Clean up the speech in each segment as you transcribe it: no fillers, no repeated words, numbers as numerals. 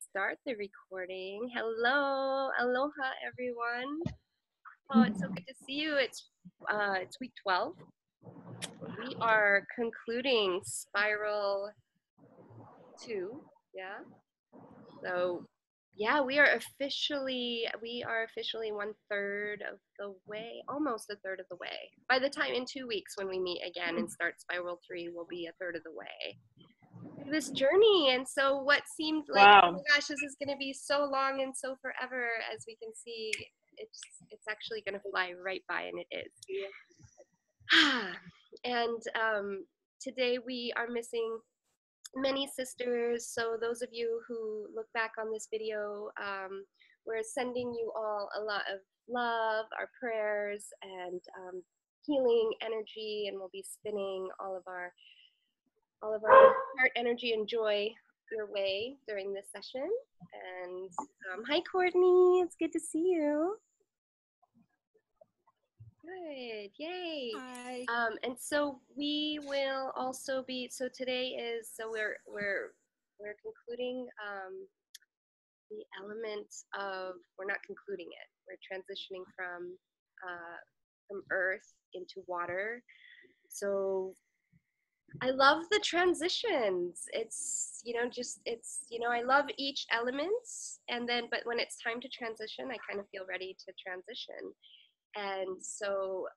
Start the recording. Hello, aloha, everyone. Oh, it's so good to see you. It's week 12. We are concluding spiral 2. Yeah. So yeah, we are officially 1/3 of the way, almost a third of the way. By the time in 2 weeks when we meet again and start spiral 3, we'll be a third of the way this journey. And so what seemed like, oh my gosh, this is going to be so long and so forever, as we can see, it's actually going to fly right by, and it is. And today we are missing many sisters. So those of you who look back on this video, we're sending you all a lot of love, our prayers, and healing energy, and we'll be spinning all of our heart energy and joy your way during this session. And hi, Courtney. It's good to see you. Good. Yay. Hi. And so we will also be. So today is. So we're concluding the element of. We're not concluding it. We're transitioning from earth into water. So I love the transitions. It's, I love each element, and then, but when it's time to transition, I kind of feel ready to transition. And so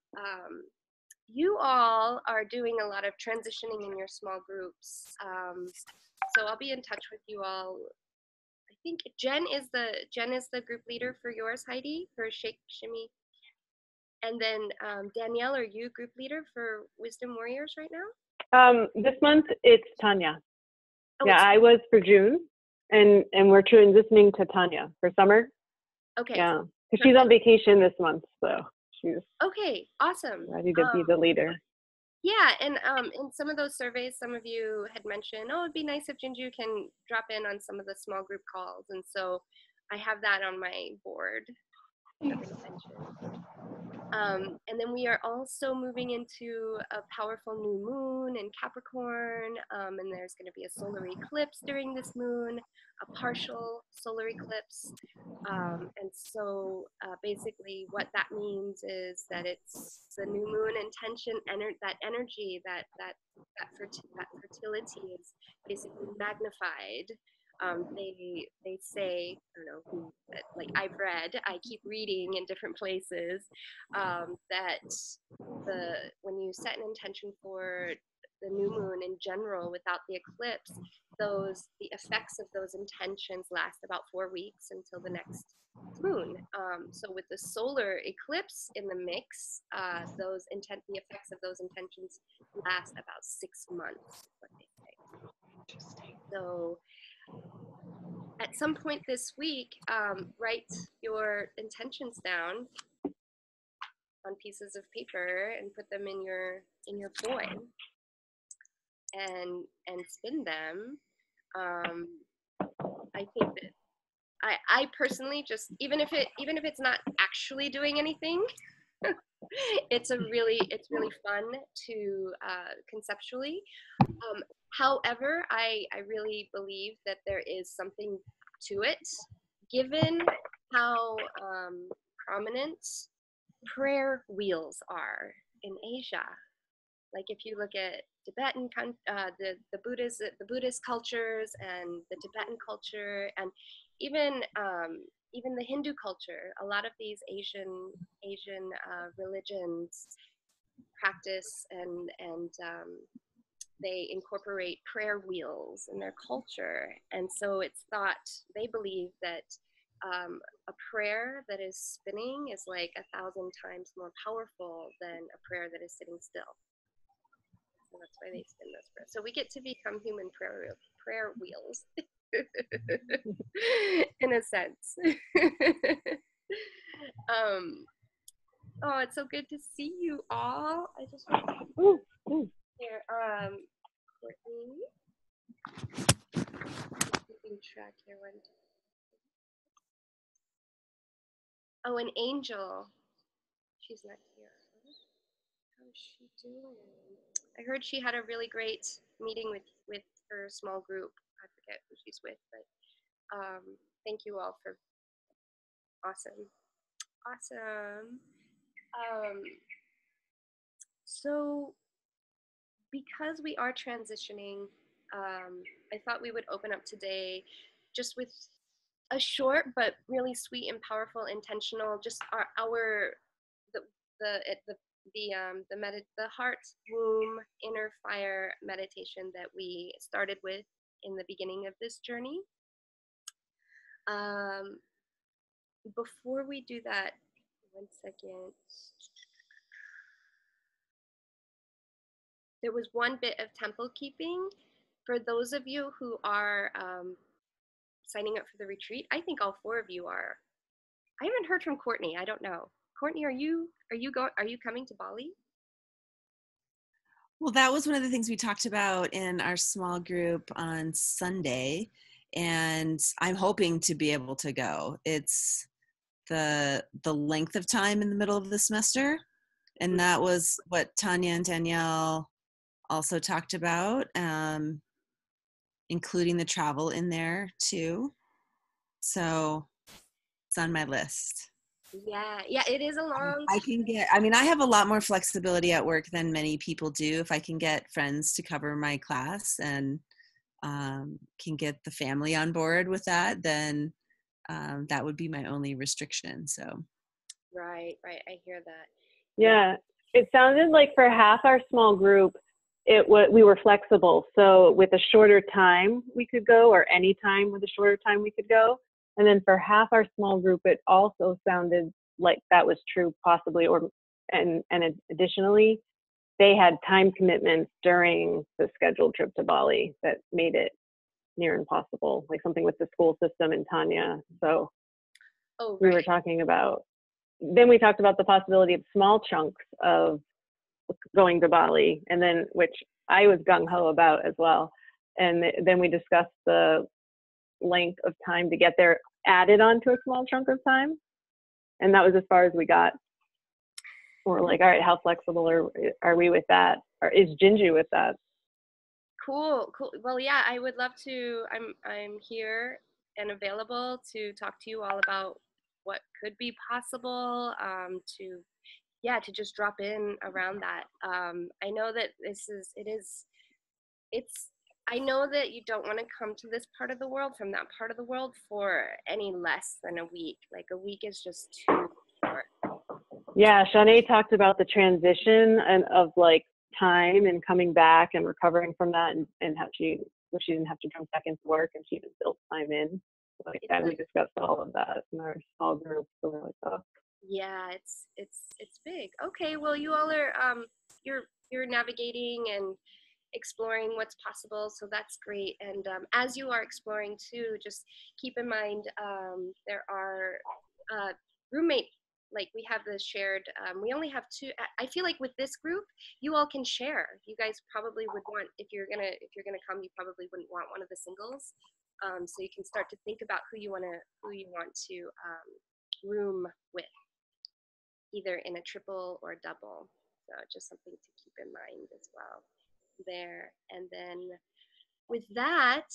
you all are doing a lot of transitioning in your small groups. So I'll be in touch with you all. I think Jen is the group leader for yours, Heidi, for Shake Shimmy. And then Danielle, are you group leader for Wisdom Warriors right now? This month it's Tanya. Oh, yeah, I was for June, and we're transitioning to Tanya for summer. Okay. Yeah, because she's on vacation this month, so she's okay. Awesome. Ready to be the leader. Yeah, and in some of those surveys, some of you had mentioned, oh, it'd be nice if Jinju can drop in on some of the small group calls, and so I have that on my board. And then we are also moving into a powerful new moon in Capricorn, and there's going to be a solar eclipse during this moon, a partial solar eclipse. And so basically what that means is that it's the new moon intention, that energy, that fertility is basically magnified. They say, I don't know who, like I've read, I keep reading in different places, that when you set an intention for the new moon in general without the eclipse, the effects of those intentions last about 4 weeks until the next moon. So with the solar eclipse in the mix, the effects of those intentions last about 6 months, what they say. Interesting. So at some point this week, write your intentions down on pieces of paper and put them in your poi and spin them. I think that I personally just, even if it's not actually doing anything, it's really fun to conceptually. However, I really believe that there is something to it, given how prominent prayer wheels are in Asia. Like if you look at Tibetan, the Buddhist cultures and the Tibetan culture, and even the Hindu culture, a lot of these Asian religions practice and they incorporate prayer wheels in their culture. And so it's thought, they believe that a prayer that is spinning is like 1,000 times more powerful than a prayer that is sitting still. So that's why they spin those prayers. So we get to become human prayer wheels in a sense. Oh, it's so good to see you all. I just want to here, Courtney. Keeping track here. Oh, an Angel. She's not here. How is she doing? I heard she had a really great meeting with her small group I forget who she's with, but thank you all for awesome, awesome. Um, so because we are transitioning, I thought we would open up today just with a short but really sweet and powerful, intentional, just our the the heart womb inner fire meditation that we started with in the beginning of this journey. Um, Before we do that, 1 second. There was one bit of temple keeping for those of you who are signing up for the retreat. I think all 4 of you are. I haven't heard from Courtney. I don't know. Courtney, are you coming to Bali? Well, that was one of the things we talked about in our small group on Sunday, and I'm hoping to be able to go. It's the length of time in the middle of the semester, and that was what Tanya and Danielle also talked about, including the travel in there too. So it's on my list. Yeah, it is a long. I have a lot more flexibility at work than many people do. If I can get friends to cover my class and can get the family on board with that, then that would be my only restriction. So. Right. I hear that. Yeah, it sounded like for half our small group, we were flexible. So with a shorter time we could go, or any time with a shorter time we could go. And then for half our small group, it also sounded like that was true, possibly, and additionally, they had time commitments during the scheduled trip to Bali that made it near impossible, like something with the school system in Tanya. So we were talking about. Then we talked about the possibility of small chunks of going to Bali, and then which I was gung ho about as well. And then we discussed the length of time to get there added onto a small chunk of time, and that was as far as we got. We're like, all right, how flexible are we with that? Or is Jinju with that? Cool. Well, yeah, I would love to. I'm here and available to talk to you all about what could be possible. To just drop in around that. I know that it's. I know that you don't want to come to this part of the world from that part of the world for any less than a week. Like a week is just too short. Yeah, Shanae talked about the transition and of like time and coming back and recovering from that, and how she didn't have to jump back into work, and she even built time in. So yeah, we discussed all of that in our small group. So we're like, oh. Yeah, it's big. Okay, well, you all are you're navigating and exploring what's possible, so that's great. And as you are exploring too, just keep in mind there are roommate, like we have the shared, we only have 2. I feel like with this group you all can share. You guys probably would want, if you're gonna come, you probably wouldn't want one of the singles, so you can start to think about who you want to room with, either in a triple or a double. So just something to keep in mind as well there. And then with that,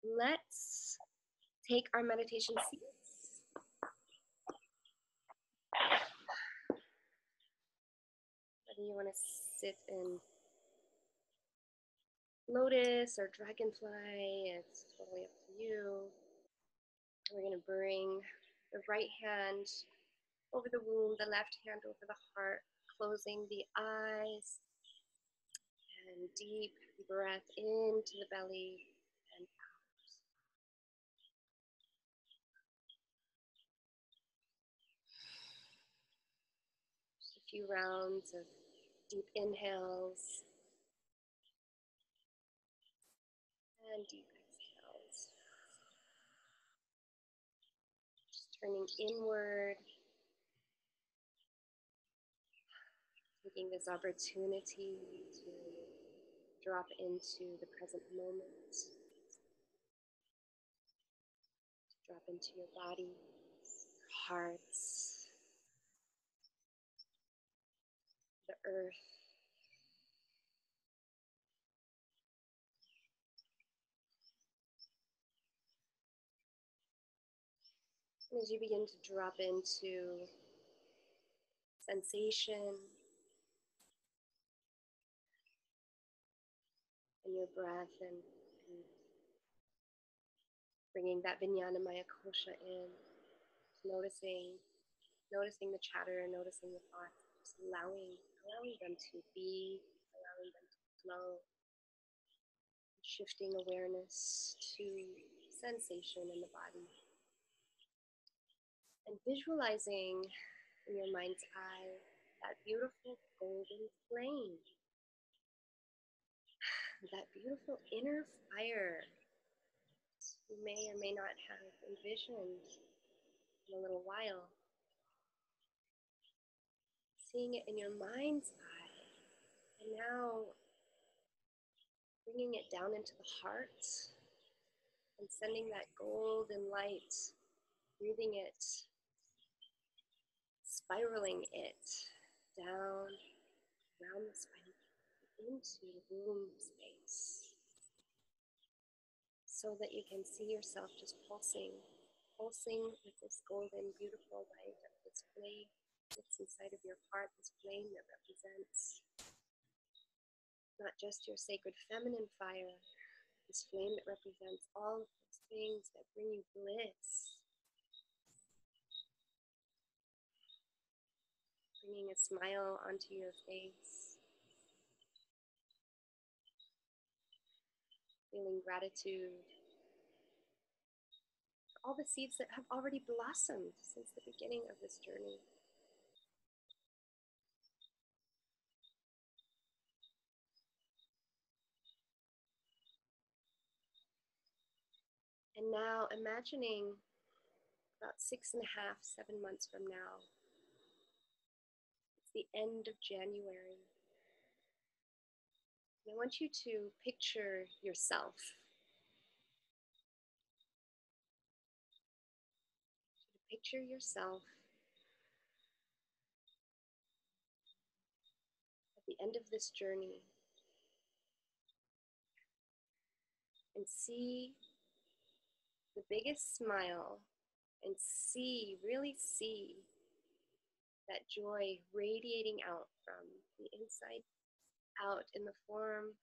let's take our meditation seats. Whether you want to sit in lotus or dragonfly, it's totally up to you. We're going to bring the right hand over the womb, the left hand over the heart, closing the eyes, and deep breath into the belly and out. Just a few rounds of deep inhales and deep exhales. Just turning inward, taking this opportunity to drop into the present moment, to drop into your body, hearts, the earth, As you begin to drop into sensation in your breath and bringing that Vijnanamaya kosha in, noticing the chatter, noticing the thoughts, just allowing them to be, allowing them to flow, shifting awareness to sensation in the body, and visualizing in your mind's eye that beautiful golden flame, that beautiful inner fire you may or may not have envisioned in a little while. Seeing it in your mind's eye, and now bringing it down into the heart and sending that golden light, breathing it, spiraling it down around the spine into the womb space, so that you can see yourself just pulsing with this golden, beautiful light of this flame that's inside of your heart, this flame that represents not just your sacred feminine fire, this flame that represents all of those things that bring you bliss, bringing a smile onto your face, feeling gratitude for all the seeds that have already blossomed since the beginning of this journey. And now imagining about 6.5, 7 months from now, it's the end of January. And I want you to picture yourself. Picture yourself at the end of this journey and see the biggest smile and really see that joy radiating out from the inside out in the form of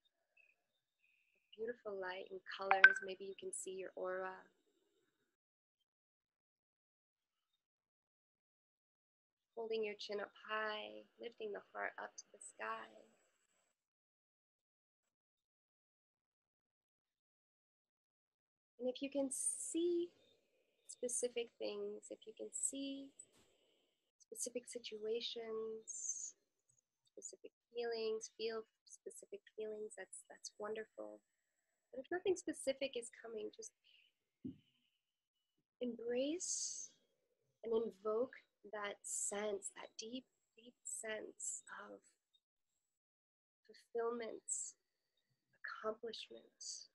beautiful light and colors. Maybe you can see your aura. Holding your chin up high, lifting the heart up to the sky. And if you can see specific things, if you can see specific situations, specific feelings, feel specific feelings, that's wonderful. But if nothing specific is coming, just embrace and invoke that sense, that deep, deep sense of fulfillment, accomplishment,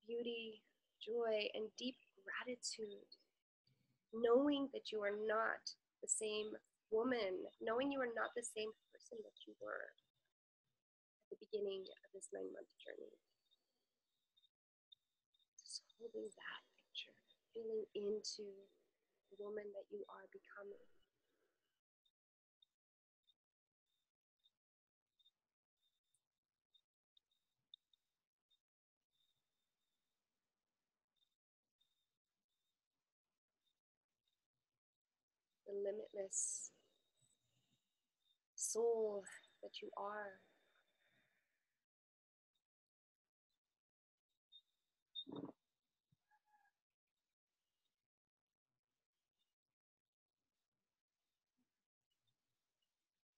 beauty, joy, and deep gratitude, knowing that you are not the same woman, knowing you are not the same person that you were at the beginning of this 9-month journey. Just holding that picture, feeling into the woman that you are becoming. The limitless soul that you are.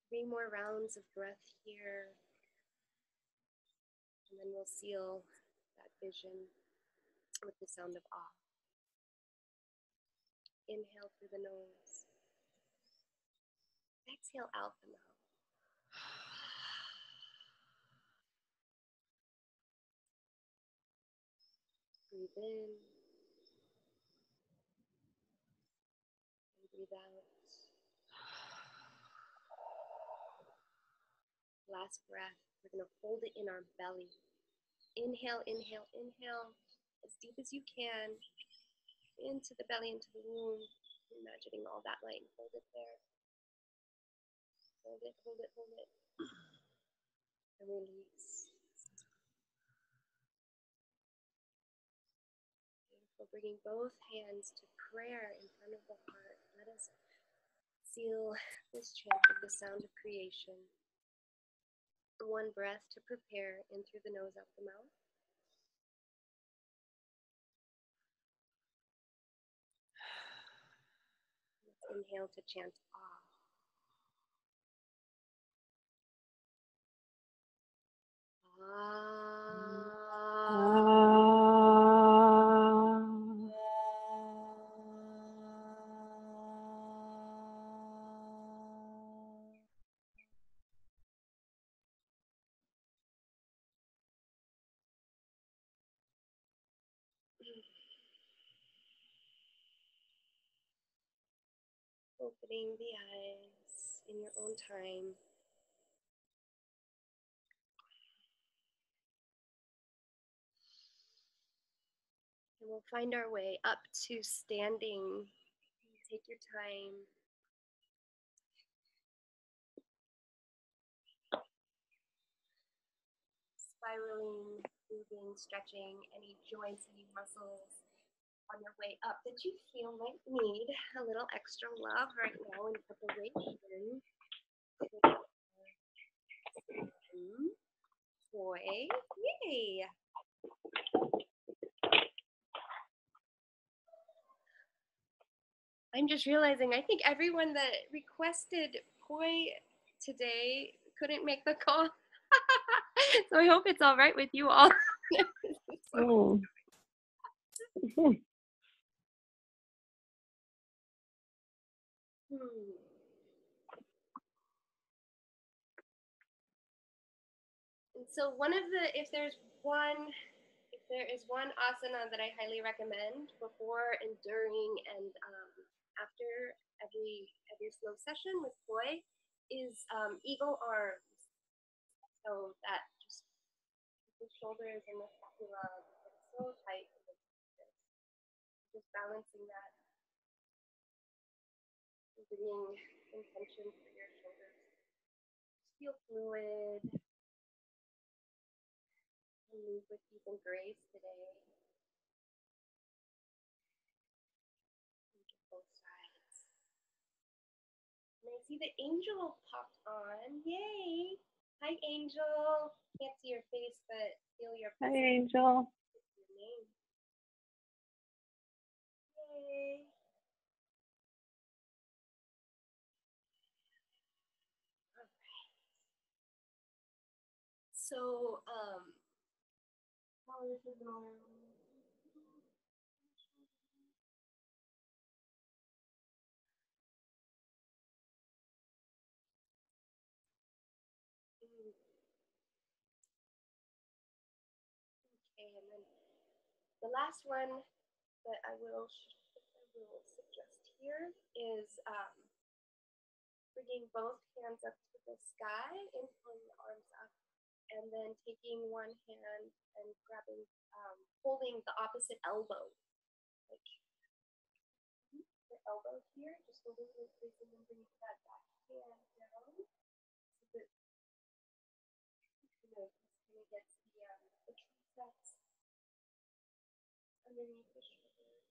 Three more rounds of breath here, and then we'll seal that vision with the sound of ah. Inhale through the nose. Exhale out the mouth. Breathe in and breathe out. Last breath. We're going to hold it in our belly. Inhale, inhale, inhale as deep as you can. into the belly, into the womb, imagining all that light. Hold it there. Hold it, hold it, hold it. And release. Beautiful. Bringing both hands to prayer in front of the heart. Let us seal this chant with the sound of creation. One breath to prepare in through the nose, out the mouth. Let's inhale to chant ah. Opening the eyes in your own time. And we'll find our way up to standing. Take your time. Spiraling, moving, stretching any joints, any muscles on your way up that you feel might need a little extra love right now in preparation. Boy, yay! I'm just realizing I think everyone that requested poi today couldn't make the call. So I hope it's all right with you all. Oh. And so if there is one asana that I highly recommend before and during and after every slow session with poi is eagle arms. So that just the shoulders and the scapula get so tight. Just balancing that, bringing intention for your shoulders. Just feel fluid. And move with ease and grace today. Both sides. And I see the angel popped on. Yay! Hi, Angel. Can't see your face, but feel your presence. Hi, Angel. Your name. Yay! All right. So, how is it going? Okay, and then the last one that I will suggest here is bringing both hands up to the sky and pulling the arms up, and then taking one hand and grabbing, holding the opposite elbow, like the elbow here, just a little bit, and then bringing that back hand down, so that gets the triceps underneath the shoulder.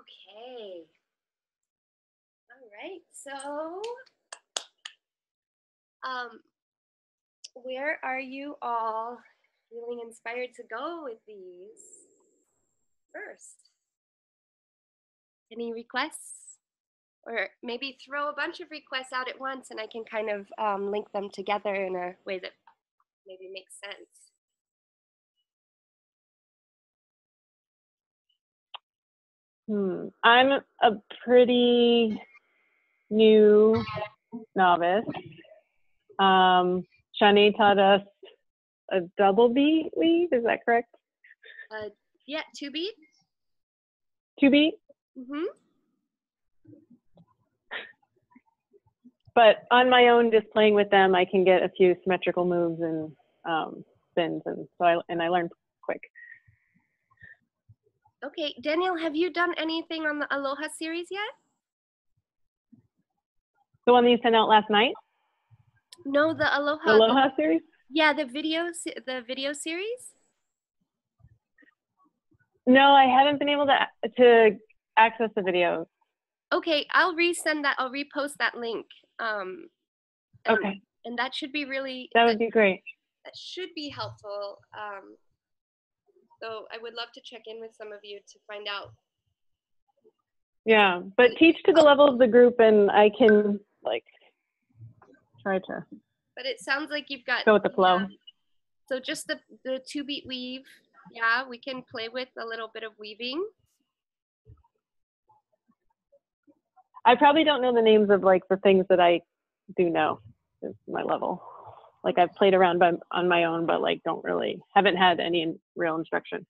Okay. All right. So, where are you all feeling inspired to go with these first? Any requests? Or maybe throw a bunch of requests out at once and I can kind of link them together in a way that maybe makes sense. I'm a pretty new novice. Shani taught us a double beat weave, is that correct? Yeah, 2-beat. 2-beat? Mm-hmm. But on my own, just playing with them, I can get a few symmetrical moves and spins, and so I learned quick. Okay, Daniel, have you done anything on the Aloha series yet? The one that you sent out last night? No, the Aloha. The Aloha series? Yeah, the video series. No, I haven't been able to access the videos. Okay, I'll resend that. I'll repost that link. Okay. And that should be really. That would be great. That should be helpful. So I would love to check in with some of you to find out. Yeah, but teach to the level of the group, and I can like try to. But it sounds like you've got. Go with the flow. Yeah, so just the 2-beat weave. Yeah, we can play with a little bit of weaving. I probably don't know the names of like the things that I do know is my level. Like I've played around on my own, but like haven't had any real instruction.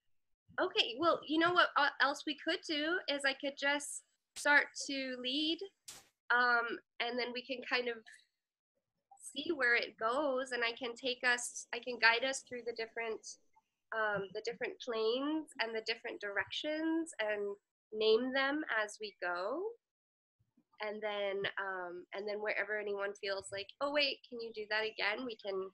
Okay, well, you know what else we could do is I could just start to lead, and then we can kind of see where it goes, and I can guide us through the different planes and the different directions and name them as we go. And then wherever anyone feels like, oh wait, can you do that again? We can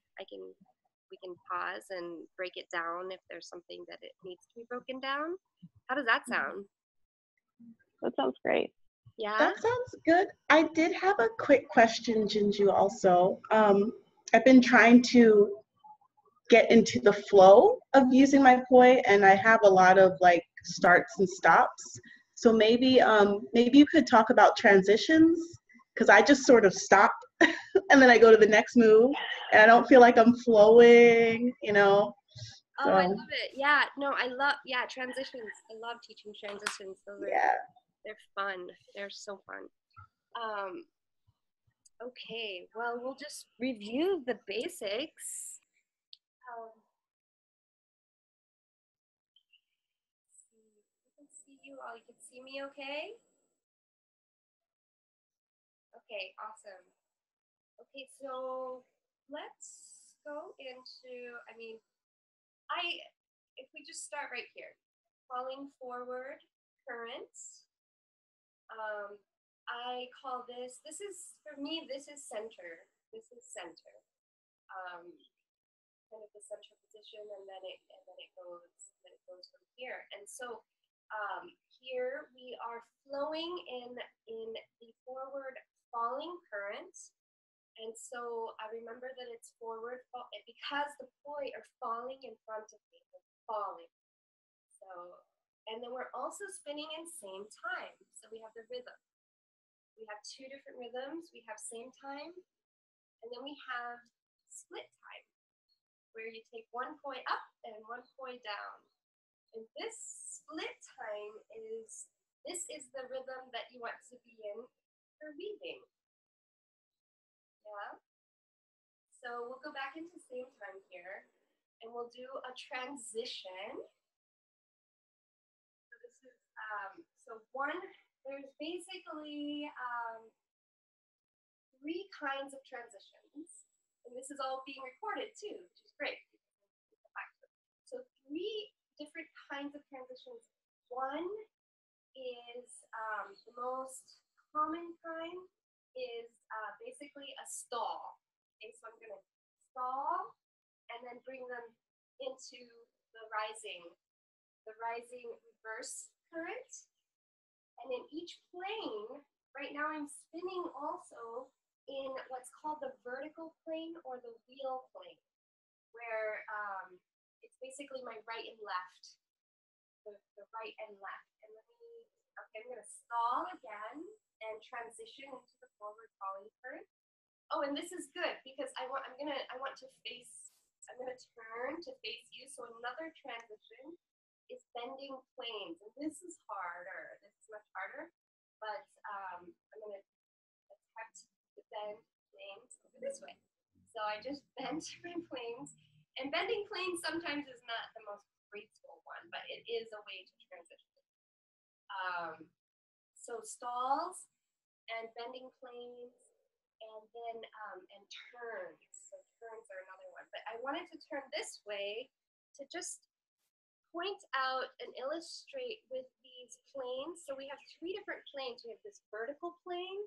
pause and break it down if there's something that it needs to be broken down. How does that sound? That sounds great. Yeah. That sounds good. I did have a quick question, Jinju, also. I've been trying to get into the flow of using my poi, and I have a lot of like starts and stops. So maybe you could talk about transitions, because I just sort of stop and then I go to the next move, and I don't feel like I'm flowing, you know. Oh, So, I love it. Yeah, no, transitions. I love teaching transitions. They're fun. They're so fun. Okay, well, we'll just review the basics. I can see you all. You can see me okay? Okay, awesome. Okay, so let's go into, if we just start right here, falling forward currents. I call for me, this is center. This is center. Kind of the center position, and then it goes from here. And so here we are flowing in the forward falling current. And so I remember that it's forward because the poi are falling in front of me. They're falling. So, and then we're also spinning in same time. So we have the rhythm. We have two different rhythms. We have same time, and then we have split time, where you take one poi up and one poi down. And this split time is the rhythm that you want to be in for weaving. Yeah. So we'll go back into same time here, and we'll do a transition. So this is there's basically 3 kinds of transitions, and this is all being recorded too, which is great. So 3 different kinds of transitions. One is the most common kind is basically a stall. Okay, so I'm going to stall and then bring them into the rising reverse current. And in each plane, right now I'm spinning also in what's called the vertical plane or the wheel plane, where it's basically my right and left, the right and left. And I'm going to stall again and transition into the forward falling current. Oh, and this is good because I'm going to turn to face you. So another transition is bending planes, and this is harder. This is much harder, but I'm going to attempt to bend planes over this way. So I just bent my planes. And bending planes sometimes is not the most graceful one, but it is a way to transition. So stalls and bending planes, and then and turns. So turns are another one. But I wanted to turn this way to just point out and illustrate with these planes. So we have three different planes. We have this vertical plane,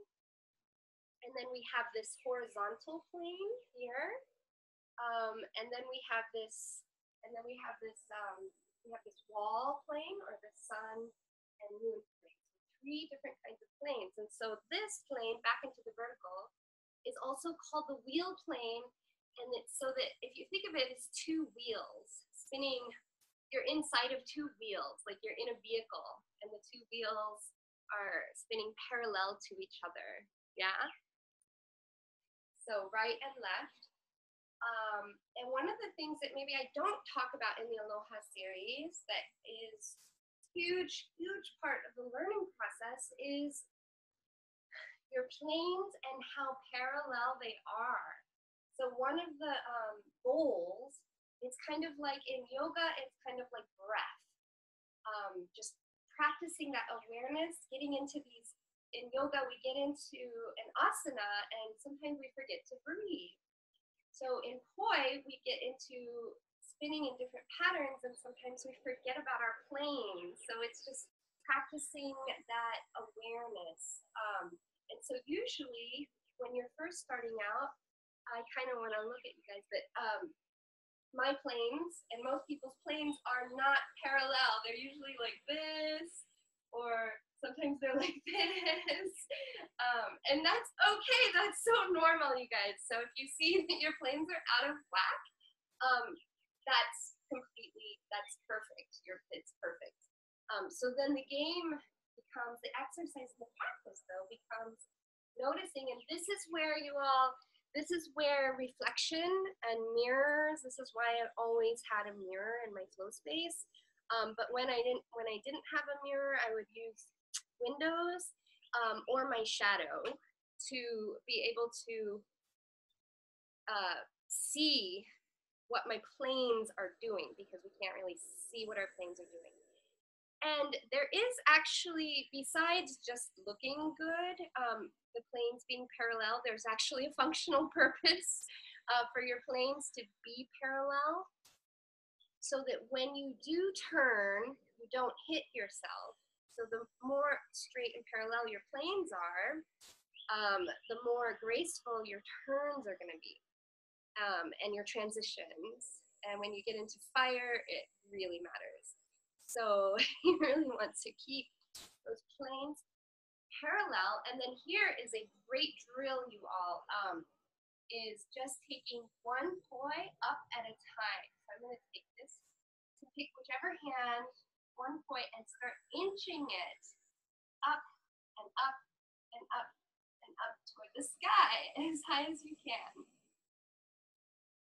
and then we have this horizontal plane here, and then we have this, we have this wall plane, or the sun and moon plane. So three different kinds of planes. And so this plane, back into the vertical, is also called the wheel plane. And it's so that if you think of it as two wheels spinning, you're inside of two wheels, like you're in a vehicle, and the two wheels are spinning parallel to each other. Yeah? So right and left. And one of the things that maybe I don't talk about in the Aloha series that is huge part of the learning process is your planes and how parallel they are. So one of the goals, it's kind of like in yoga, it's kind of like breath. Just practicing that awareness, getting into these, in yoga we get into an asana and sometimes we forget to breathe. So in poi, we get into spinning in different patterns and sometimes we forget about our plane. So it's just practicing that awareness. And so usually when you're first starting out, I kind of want to look at you guys, but my planes and most people's planes are not parallel. They're usually like this, or sometimes they're like this. And that's okay, that's so normal, you guys. So if you see that your planes are out of whack, that's perfect. It's perfect. So then the game becomes, the exercise, the practice though, becomes noticing, and this is where reflection and mirrors, this is why I always had a mirror in my flow space. But when I didn't have a mirror, I would use windows or my shadow to be able to see what my planes are doing, because we can't really see what our planes are doing. And there is actually, besides just looking good, the planes being parallel, there's actually a functional purpose for your planes to be parallel, so that when you do turn, you don't hit yourself. So the more straight and parallel your planes are, the more graceful your turns are going to be, and your transitions. And when you get into fire, it really matters. So you really want to keep those planes parallel. And then here is a great drill, you all, is just taking one poi up at a time. So I'm going to take this, to pick whichever hand, one poi, and start inching it up and up and up and up toward the sky as high as you can.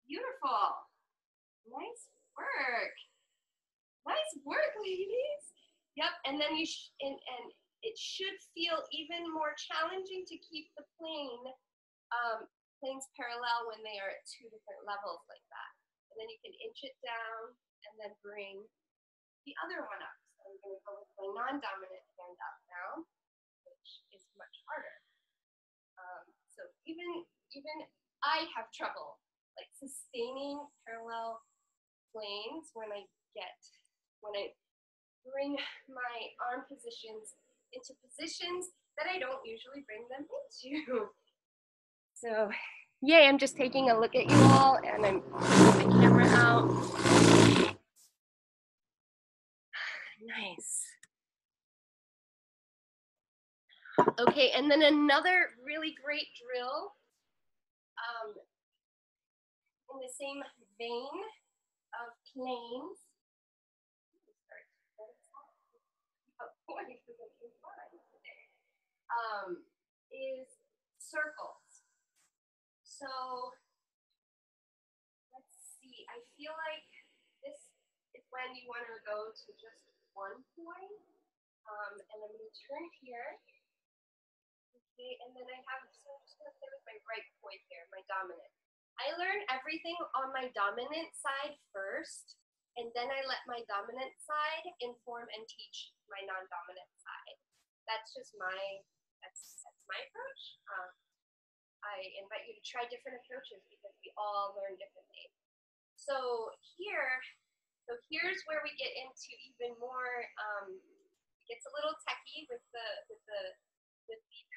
Beautiful. Nice work. Nice work, ladies. Yep, and then and it should feel even more challenging to keep the planes parallel when they are at two different levels like that. And then you can inch it down and then bring the other one up. So I'm going to go with my non-dominant hand up now, which is much harder. So even I have trouble like sustaining parallel planes when I bring my arm positions into positions that I don't usually bring them into. So, yay, I'm just taking a look at you all, and I'm putting the camera out. Nice. Okay, and then another really great drill in the same vein of planes. Is circles. So let's see, I feel like this is when you want to go to just one point, and I'm going to turn here, okay, and then I have, so I'm just going to play with my right poi here, my dominant. I learn everything on my dominant side first, and then I let my dominant side inform and teach my non-dominant side. That's just that's my approach. I invite you to try different approaches because we all learn differently. So here's where we get into even more. It gets a little techy with the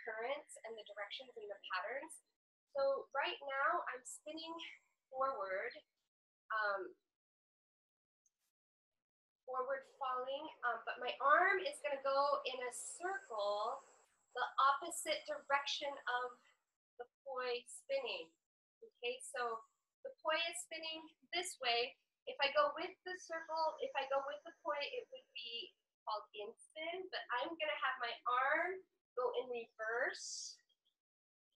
currents and the directions and the patterns. So right now I'm spinning forward, forward falling, but my arm is going to go in a circle the opposite direction of the poi spinning. Okay, so the poi is spinning this way. If I go with the circle, if I go with the poi, it would be called in spin, but I'm going to have my arm go in reverse.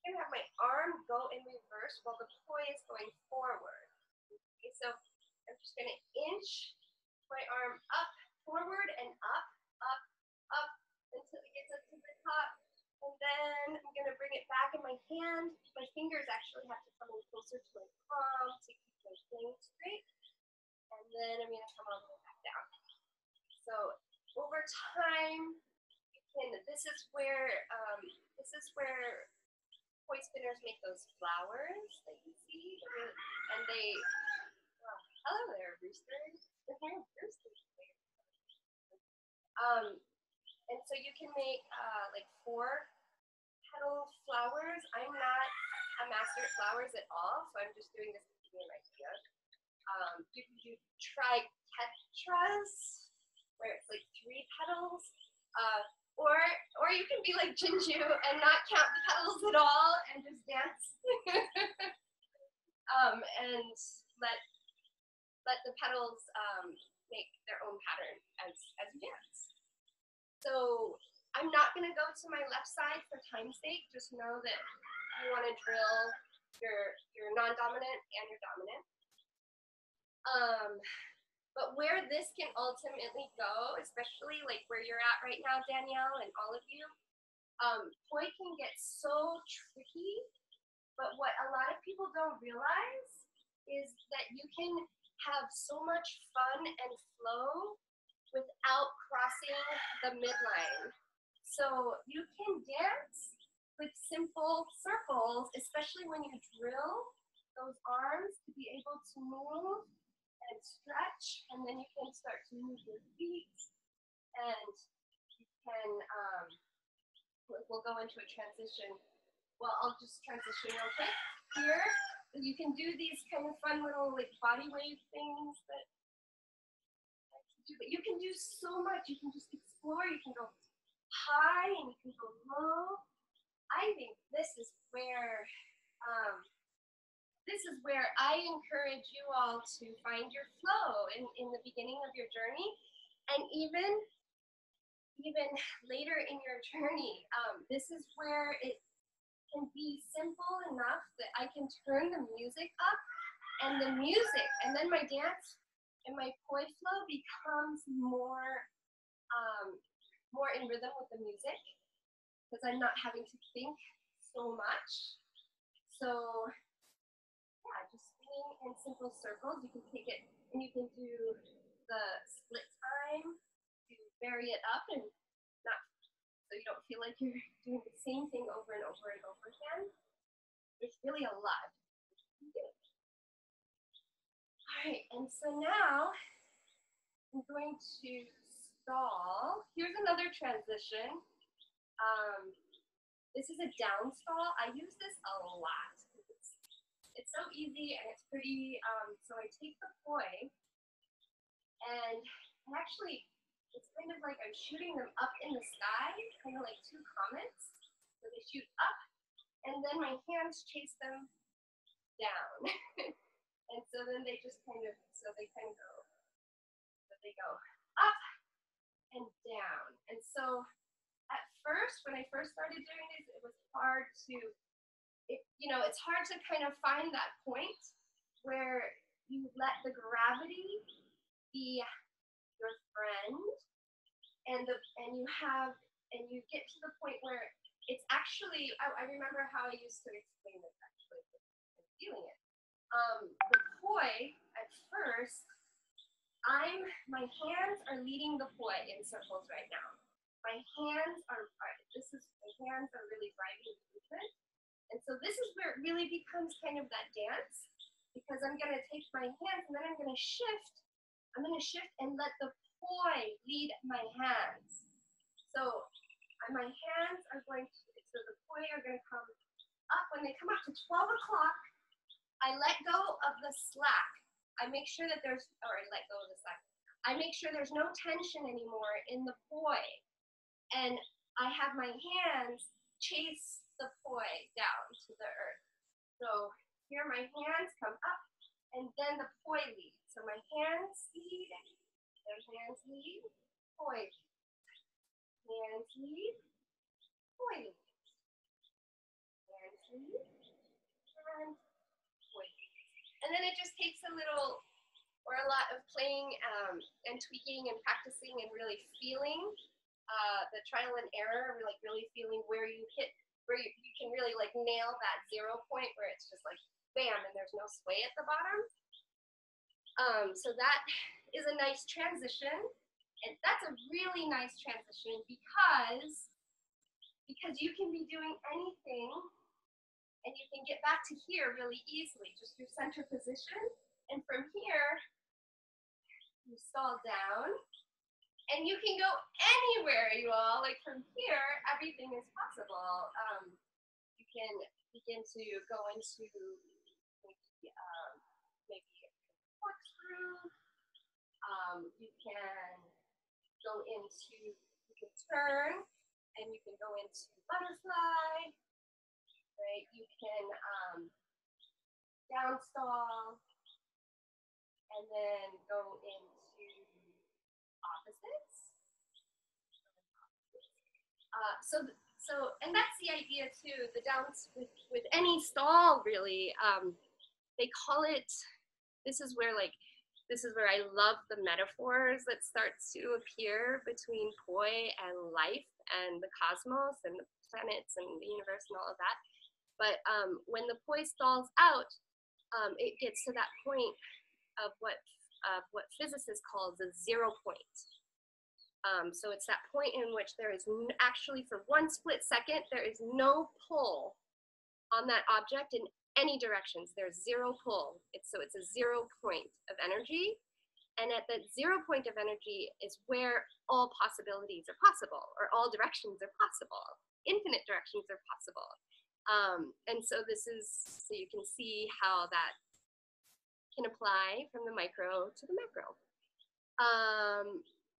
I'm going to have my arm go in reverse while the poi is going forward. Okay, so I'm just going to inch my arm up, forward, and up, up, up until it gets up to the top. And then I'm going to bring it back in my hand. My fingers actually have to come in closer to my palm to keep those things straight. And then I'm going to come all the way back down. So over time, this is where poi spinners make those flowers that you see, and they. Well, hello there, roosters. And so you can make like 4-petal flowers. I'm not a master at flowers at all, so I'm just doing this to give you an idea. You can do tritetras, where it's like 3 petals, or you can be like Jinju and not count the petals at all and just dance, and let the petals make their own pattern as you dance. So I'm not going to go to my left side for time's sake. Just know that you want to drill your non-dominant and your dominant. But where this can ultimately go, especially like where you're at right now, Danielle, and all of you, poi can get so tricky. But what a lot of people don't realize is that you can have so much fun and flow without crossing the midline. So you can dance with simple circles, especially when you drill those arms to be able to move and stretch, and then you can start to move your feet, and you can, we'll go into a transition. Well, I'll just transition real quick here. You can do these kind of fun little like body wave things that but you can do so much. You can just explore. You can go high and you can go low. I think this is where I encourage you all to find your flow in the beginning of your journey, and even later in your journey. This is where it can be simple enough that I can turn the music up, and then my dance and my poi flow becomes more in rhythm with the music, because I'm not having to think so much. So yeah, just spinning in simple circles. You can take it and you can do the split time to vary it up, and not so you don't feel like you're doing the same thing over and over and over again. There's really a lot you can do. All right, and so now I'm going to stall. Here's another transition. This is a down stall. I use this a lot. It's so easy and it's pretty. So I take the poi, and actually, it's kind of like I'm shooting them up in the sky, kind of like 2 comets. So they shoot up, and then my hands chase them down. And so then they just kind of, they go up and down. And so at first, when I first started doing this, it was hard to, it's hard to kind of find that point where you let the gravity be your friend, and you get to the point where it's actually, I remember how I used to explain this actually, I'm feeling it. The poi, at first, my hands are leading the poi in circles right now. My hands are really driving the movement. And so this is where it really becomes kind of that dance, because I'm gonna take my hands and then I'm gonna shift. I'm gonna shift and let the poi lead my hands. So my hands are going to, so the poi are gonna come up. When they come up to 12 o'clock, I let go of the slack. I make sure that there's, or I let go of the slack. I make sure there's no tension anymore in the poi. And I have my hands chase the poi down to the earth. So here my hands come up and then the poi lead. So my hands lead, their hands lead, poi lead. Hands lead, poi lead. Hands lead, and poi lead. And then it just takes a little, or a lot of playing and tweaking and practicing and really feeling the trial and error, like really feeling where you hit, where you can really like nail that 0 point where it's just like bam and there's no sway at the bottom. So that is a nice transition, and that's a really nice transition because you can be doing anything and you can get back to here really easily, just your center position, and from here you stall down. And you can go anywhere, you all. Like from here, everything is possible. You can begin to go into maybe a corkscrew. You can go into, you can turn, and you can go into butterfly, right? You can down stall, and then go into opposites. And that's the idea too. The downs with any stall really. They call it. This is where I love the metaphors that start to appear between poi and life and the cosmos and the planets and the universe and all of that. But when the poi stalls out, it gets to that point of what physicists call the 0 point. So it's that point in which there is actually, for one split second, there is no pull on that object in any directions. There's 0 pull. So it's a 0 point of energy. And at that 0 point of energy is where all possibilities are possible, or all directions are possible. Infinite directions are possible. And so so you can see how that can apply from the micro to the macro.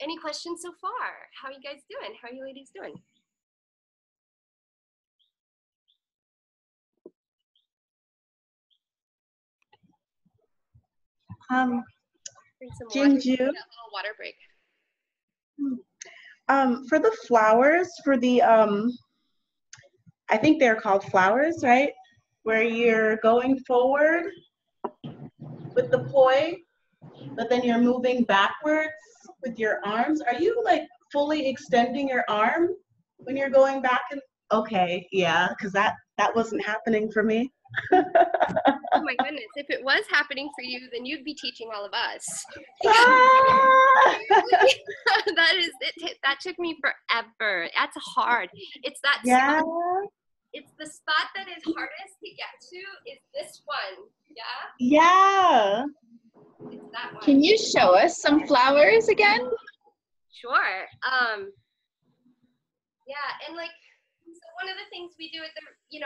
Any questions so far? How are you guys doing? How are you ladies doing? Jinju, a little water break. For the flowers, for the I think they're called flowers, right? Where you're going forward with the poi, but then you're moving backwards with your arms. Are you like fully extending your arm when you're going back? And okay, yeah, because that wasn't happening for me. Oh my goodness, if it was happening for you, then you'd be teaching all of us. That took me forever. That's hard. It's that yeah. spot, it's the spot that is hardest to get to is this one. Yeah? Yeah. It's that one. Can you show us some flowers again? Sure. Yeah, and like, so one of the things we do at the, in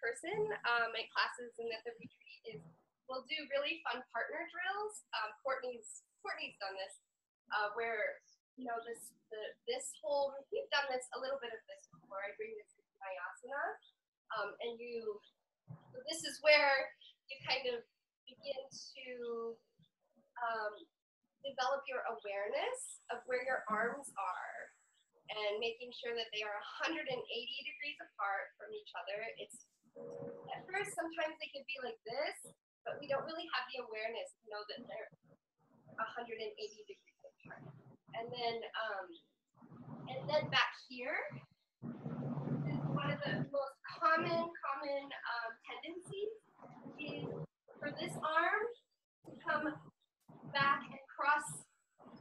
person, my classes and at the retreat is we'll do really fun partner drills. Courtney's done this, where this whole, we've done this, a little bit of this before. I bring this into NaiAsana, and so this is where you kind of begin to develop your awareness of where your arms are, and making sure that they are 180 degrees apart from each other. It's, at first, sometimes they could be like this, but we don't really have the awareness to know that they're 180 degrees apart. And then back here is one of the most common tendencies is for this arm to come back and cross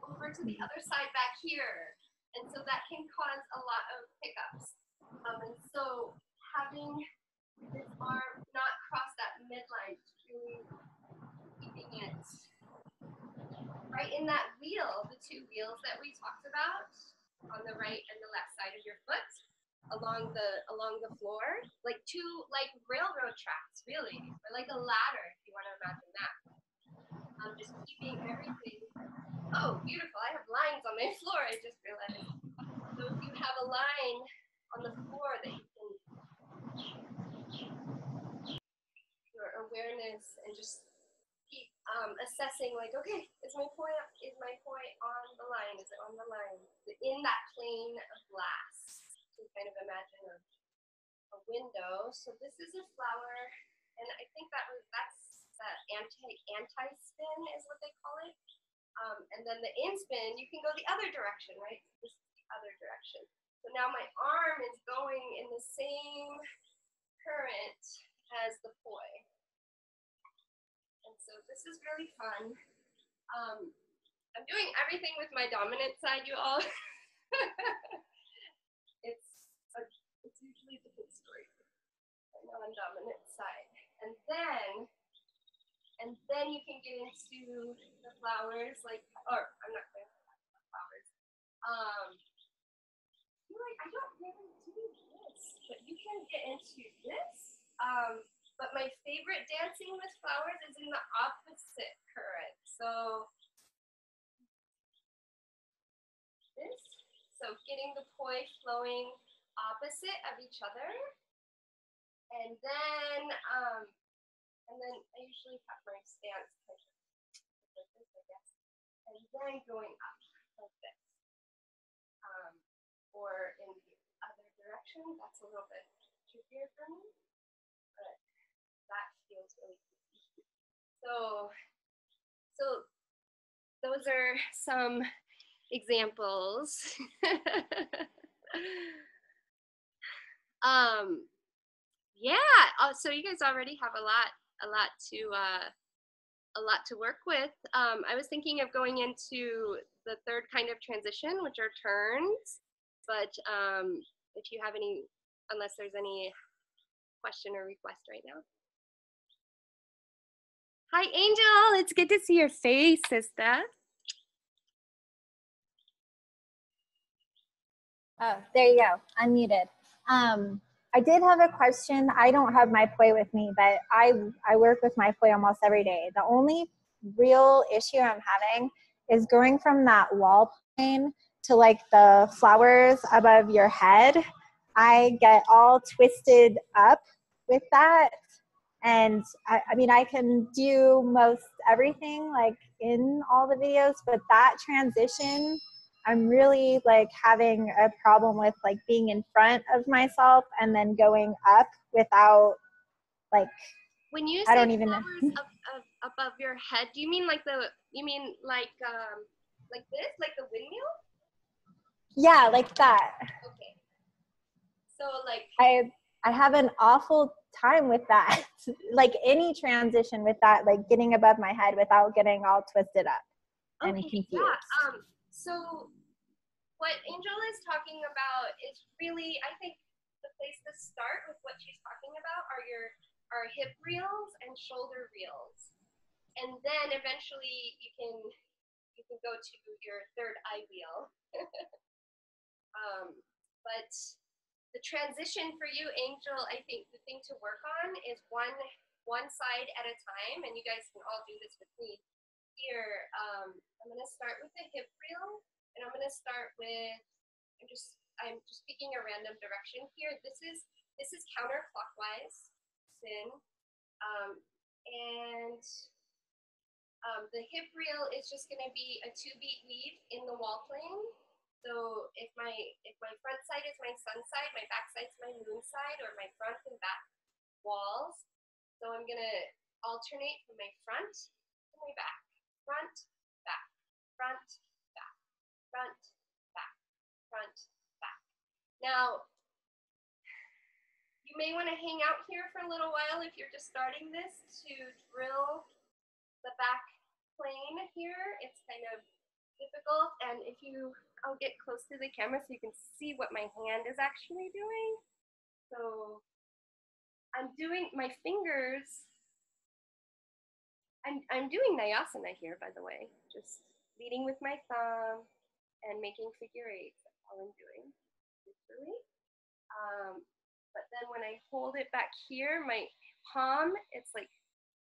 over to the other side back here. And so that can cause a lot of hiccups. And so having this arm not cross that midline, really keeping it right in that wheel, the two wheels that we talked about on the right and the left side of your foot, along the floor, like two railroad tracks, really, or like a ladder, if you want to imagine that. Just keeping everything. Oh, beautiful! I have lines on my floor. I just realized. So if you have a line on the floor that you can your awareness and just keep assessing, like, okay, is my point on the line? Is it on the line? Is it in that plane of glass? To kind of imagine a window. So this is a flower, and I think that's that anti-spin is what they call it. And then the in-spin, you can go the other direction, right? This is the other direction. So now my arm is going in the same current as the poi. And so this is really fun. I'm doing everything with my dominant side, you all. It's usually a different story. My non-dominant side. And then you can get into the flowers, or I'm not going to talk about flowers. I don't really do this, but you can get into this. But my favorite dancing with flowers is in the opposite current. So this, so getting the poi flowing opposite of each other. And then I usually have my stance like this, I guess. And then going up like this. Or in the other direction, that's a little bit trickier for me, but that feels really easy. So those are some examples. Yeah, so you guys already have a lot to work with. I was thinking of going into the third kind of transition, which are turns, but if you have any, unless there's any question or request right now. Hi, Angel, it's good to see your face, sister. Oh, there you go, unmuted. I did have a question. I don't have my poi with me, but I work with my poi almost every day. The only real issue I'm having is going from that wall plane to like the flowers above your head. I get all twisted up with that. And I mean, I can do most everything like in all the videos, but that transition, I'm really like having a problem with like being in front of myself and then going up without like, when you say I don't even know. Above your head, do you mean like this, like the windmill? Yeah, like that. Okay. So like I have an awful time with that. Like any transition with that, like getting above my head without getting all twisted up and confused. Yeah. So what Angel is talking about is really, I think the place to start with what she's talking about are hip reels and shoulder reels. And then eventually you can go to your third eye wheel. But the transition for you, Angel, I think the thing to work on is one side at a time, and you guys can all do this with me. Here, I'm gonna start with the hip reel, and I'm gonna start with, I'm just picking a random direction here. This is counterclockwise spin, and the hip reel is just gonna be a 2-beat weave in the wall plane. So if my front side is my sun side, my back side is my moon side, or my front and back walls. So I'm gonna alternate from my front to my back, front, back, front, back, front, back, front, back. Now, You may want to hang out here for a little while if you're just starting this to drill the back plane here. It's kind of difficult, and if you, I'll get close to the camera so you can see what my hand is actually doing. So I'm doing my fingers. I'm doing NaiAsana here, by the way, just leading with my thumb and making figure eights. That's all I'm doing, literally. But then when I hold it back here, my palm, it's like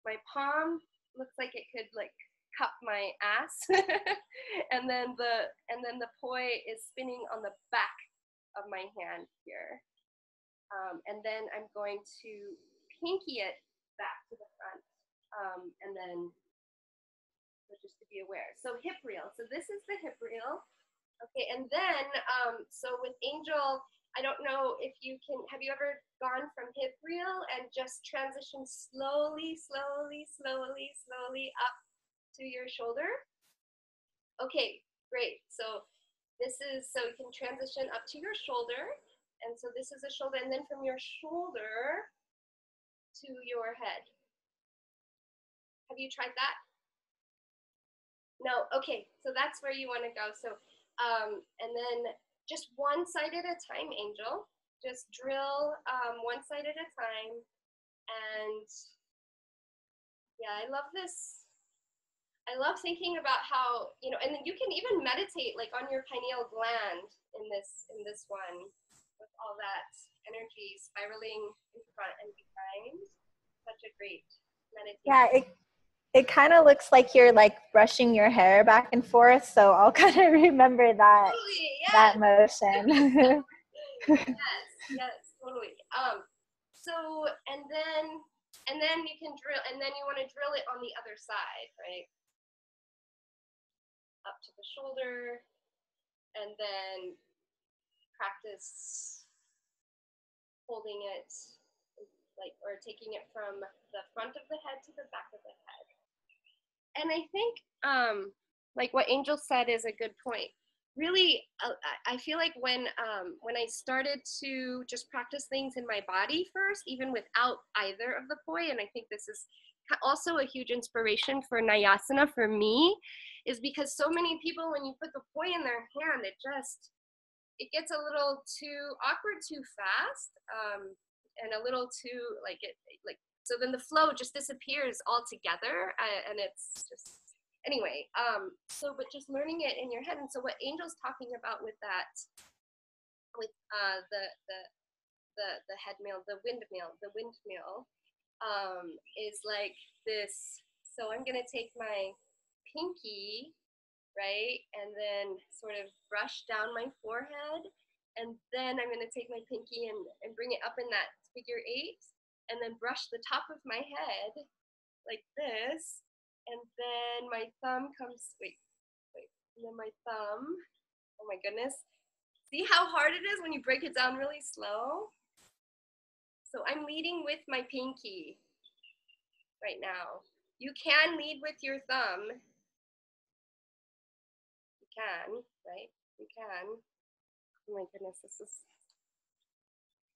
my palm looks like it could like cup my ass, and then the poi is spinning on the back of my hand here, and then I'm going to pinky it back to the front. And then, so just to be aware. So hip reel. So this is the hip reel. Okay, and then, so with Angel, I don't know if you can, have you ever gone from hip reel and just transition slowly, slowly, slowly, slowly up to your shoulder? Okay, great. So this is, so you can transition up to your shoulder. And so this is a shoulder, and then from your shoulder to your head. Have you tried that? No, okay, so that's where you wanna go. So, and then just one side at a time, Angel. Just drill one side at a time. And yeah, I love this. I love thinking about how, you know, and then you can even meditate like on your pineal gland in this one with all that energy spiraling in front and behind. Such a great meditation. Yeah, it kind of looks like you're like brushing your hair back and forth, so I'll kind of remember that Totally, yes. that motion. yes, totally. So and then you can drill, and then you want to drill it on the other side, right? Up to the shoulder, and then practice holding it like, or taking it from the front of the head to the back of the head. And I think, like what Angel said is a good point. Really, I feel like when I started to just practice things in my body first, even without either of the poi, and I think this is also a huge inspiration for NaiAsana for me, is because so many people, when you put the poi in their hand, it gets a little too awkward too fast, and a little too like so then the flow just disappears altogether, and it's just, anyway, so but just learning it in your head. And so what Angel's talking about with that, with the head mill, the windmill, is like this. So I'm gonna take my pinky, right, and then sort of brush down my forehead, and then I'm gonna take my pinky and bring it up in that figure eight, and then brush the top of my head like this, and then my thumb comes, wait, and then my thumb, oh my goodness. See how hard it is when you break it down really slow? So I'm leading with my pinky right now. You can lead with your thumb. You can, right? You can. Oh my goodness, this is,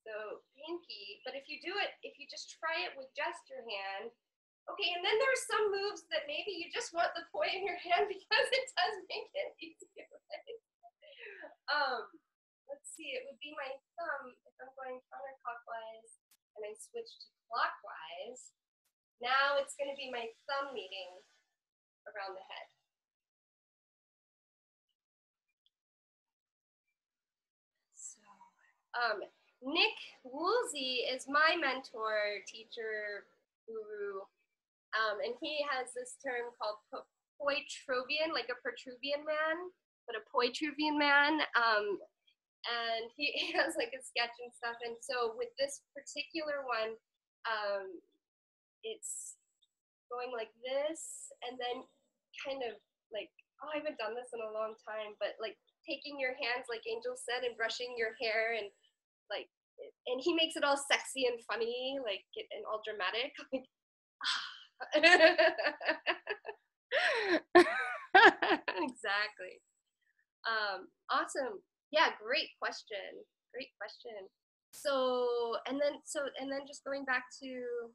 so pinky, but if you do it, if you just try it with just your hand, okay, and then there's some moves that maybe you just want the poi in your hand because it does make it easier, right? Let's see, it would be my thumb if I'm going counterclockwise and I switch to clockwise. Now it's going to be my thumb leading around the head. So, Nick Woolsey is my mentor, teacher, guru, and he has this term called Poitruvian, like a Petruvian man, but a Poitruvian man, and he has like a sketch and stuff. And so with this particular one, it's going like this, and then kind of like, oh, I haven't done this in a long time, but like taking your hands, like Angel said, and brushing your hair, and like, and he makes it all sexy and funny, like, and all dramatic. Like, exactly. Awesome. Yeah, great question. Great question. And then just going back to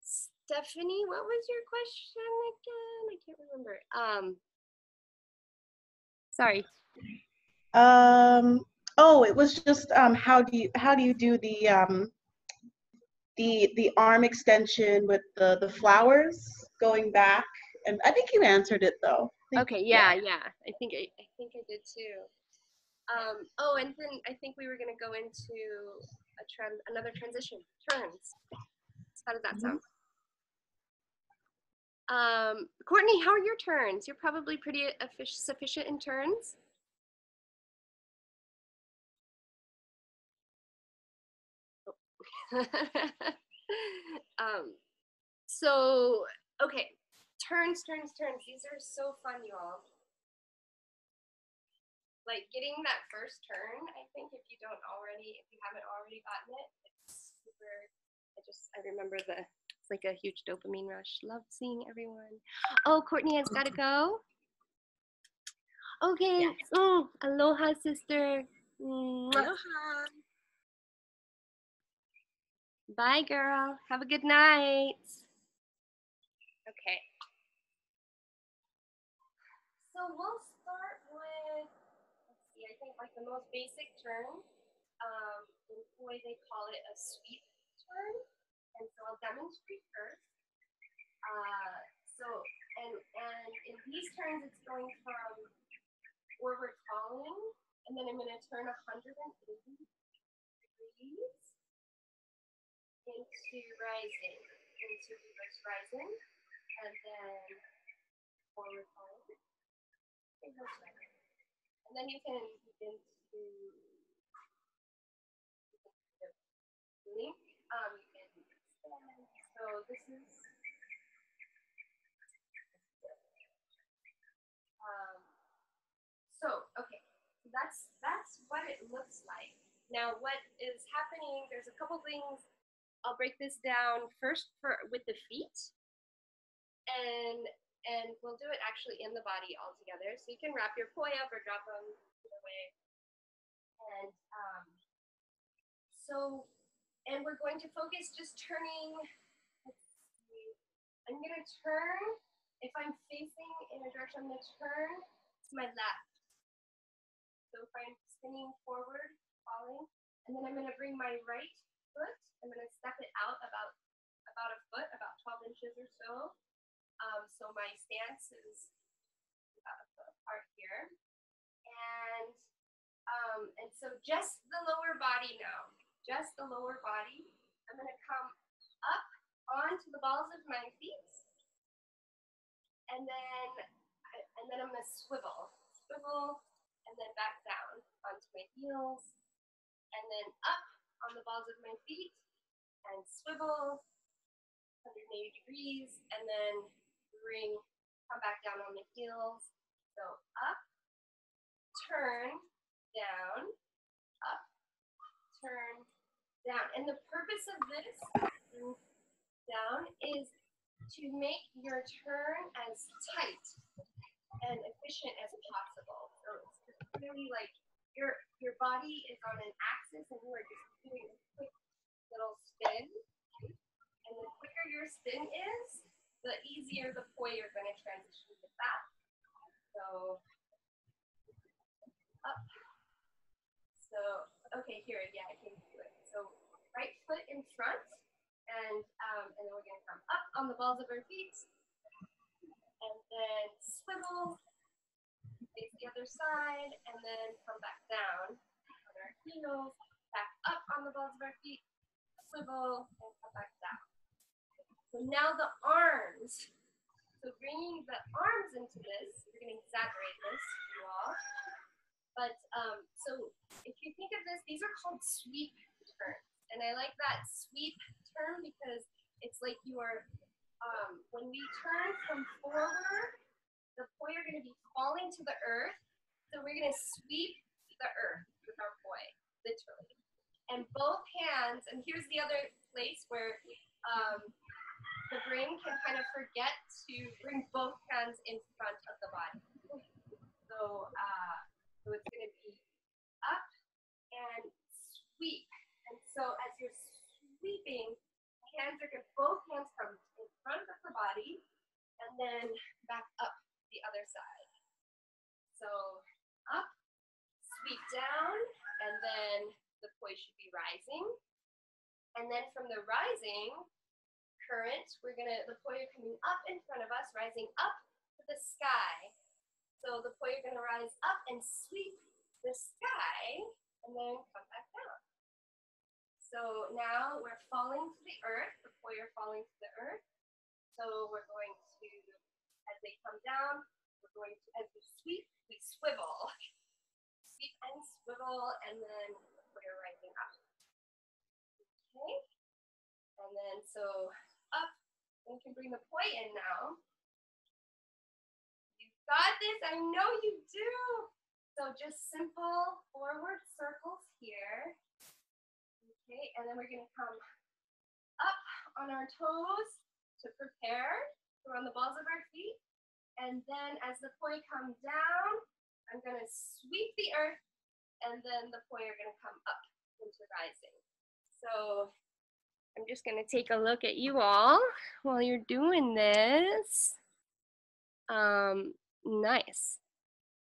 Stephanie, what was your question again? I can't remember. Sorry. Oh, it was just how do you do the arm extension with the flowers going back? And I think you answered it though. Okay, yeah. I think I did too. Oh, and then I think we were gonna go into another transition, turns. How does that sound? Courtney, how are your turns? You're probably pretty sufficient in turns. So, okay, turns. These are so fun, you all. Like getting that first turn, I think if you haven't already gotten it, it's super, I remember it's like a huge dopamine rush. Love seeing everyone. Oh, Courtney has got to go. Okay. Yes. Oh, aloha, sister. Aloha. Bye, girl. Have a good night. Okay. So we'll start with, let's see, I think like the most basic turn. In Hawaii, they call it a sweep turn. And so I'll demonstrate first. And in these turns, it's going from forward falling, and then I'm going to turn 180 degrees into rising, into reverse rising, and then forward falling, reverse rising. And then you can begin to link. You can extend. So this is okay, so that's what it looks like. Now what is happening, there's a couple things. I'll break this down first with the feet, and we'll do it actually in the body all together. So you can wrap your poi up or drop them either way. And and we're going to focus just turning. Let's see. I'm gonna turn, if I'm facing in a direction, I'm gonna turn to my left. So if I'm spinning forward, falling, and then I'm going to bring my right foot, I'm going to step it out about a foot, about 12 inches or so. So my stance is about a foot apart here. And so just the lower body now, just the lower body. I'm going to come up onto the balls of my feet, and then I'm going to swivel, and then back down onto my heels, and then up on the balls of my feet, and swivel 180 degrees, and then come back down on the heels. So up, turn, down, up, turn, down. And the purpose of this down is to make your turn as tight and efficient as possible. So it's really like your body is on an axis and you are just doing a quick little spin. And the quicker your spin is, the easier the poi you're going to transition with that. So up. So okay, here, yeah, I can do it. So right foot in front, and then we're going to come up on the balls of our feet, and then swivel, face the other side, and then come back down on our heels, back up on the balls of our feet, swivel, and come back down. So now the arms. So bringing the arms into this, we're going to exaggerate this, you all. But so if you think of this, these are called sweep turns. And I like that sweep term because it's like you are, when we turn from forward, the poi are going to be falling to the earth. So we're going to sweep the earth with our poi, literally. And both hands, and here's the other place where the brain can kind of forget to bring both hands in front of the body. So, so it's going to be up and sweep. And so as you're sweeping, both hands come in front of the body and then back up the other side. So up, sweep down, and then the poi should be rising. And then from the rising current, the poi are coming up in front of us, rising up to the sky. So the poi are gonna rise up and sweep the sky and then come back down. So now we're falling to the earth, the poi are falling to the earth. So we're going to, as they come down, we're going to, as we sweep, we swivel. Sweep and swivel, and then the poi are rising up. Okay, and then so up, and we can bring the poi in now. You've got this, I know you do. So just simple forward circles here. Okay, and then we're gonna come up on our toes to prepare. We're on the balls of our feet. And then as the poi come down, I'm gonna sweep the earth, and then the poi are gonna come up into rising. So I'm just gonna take a look at you all while you're doing this. Nice.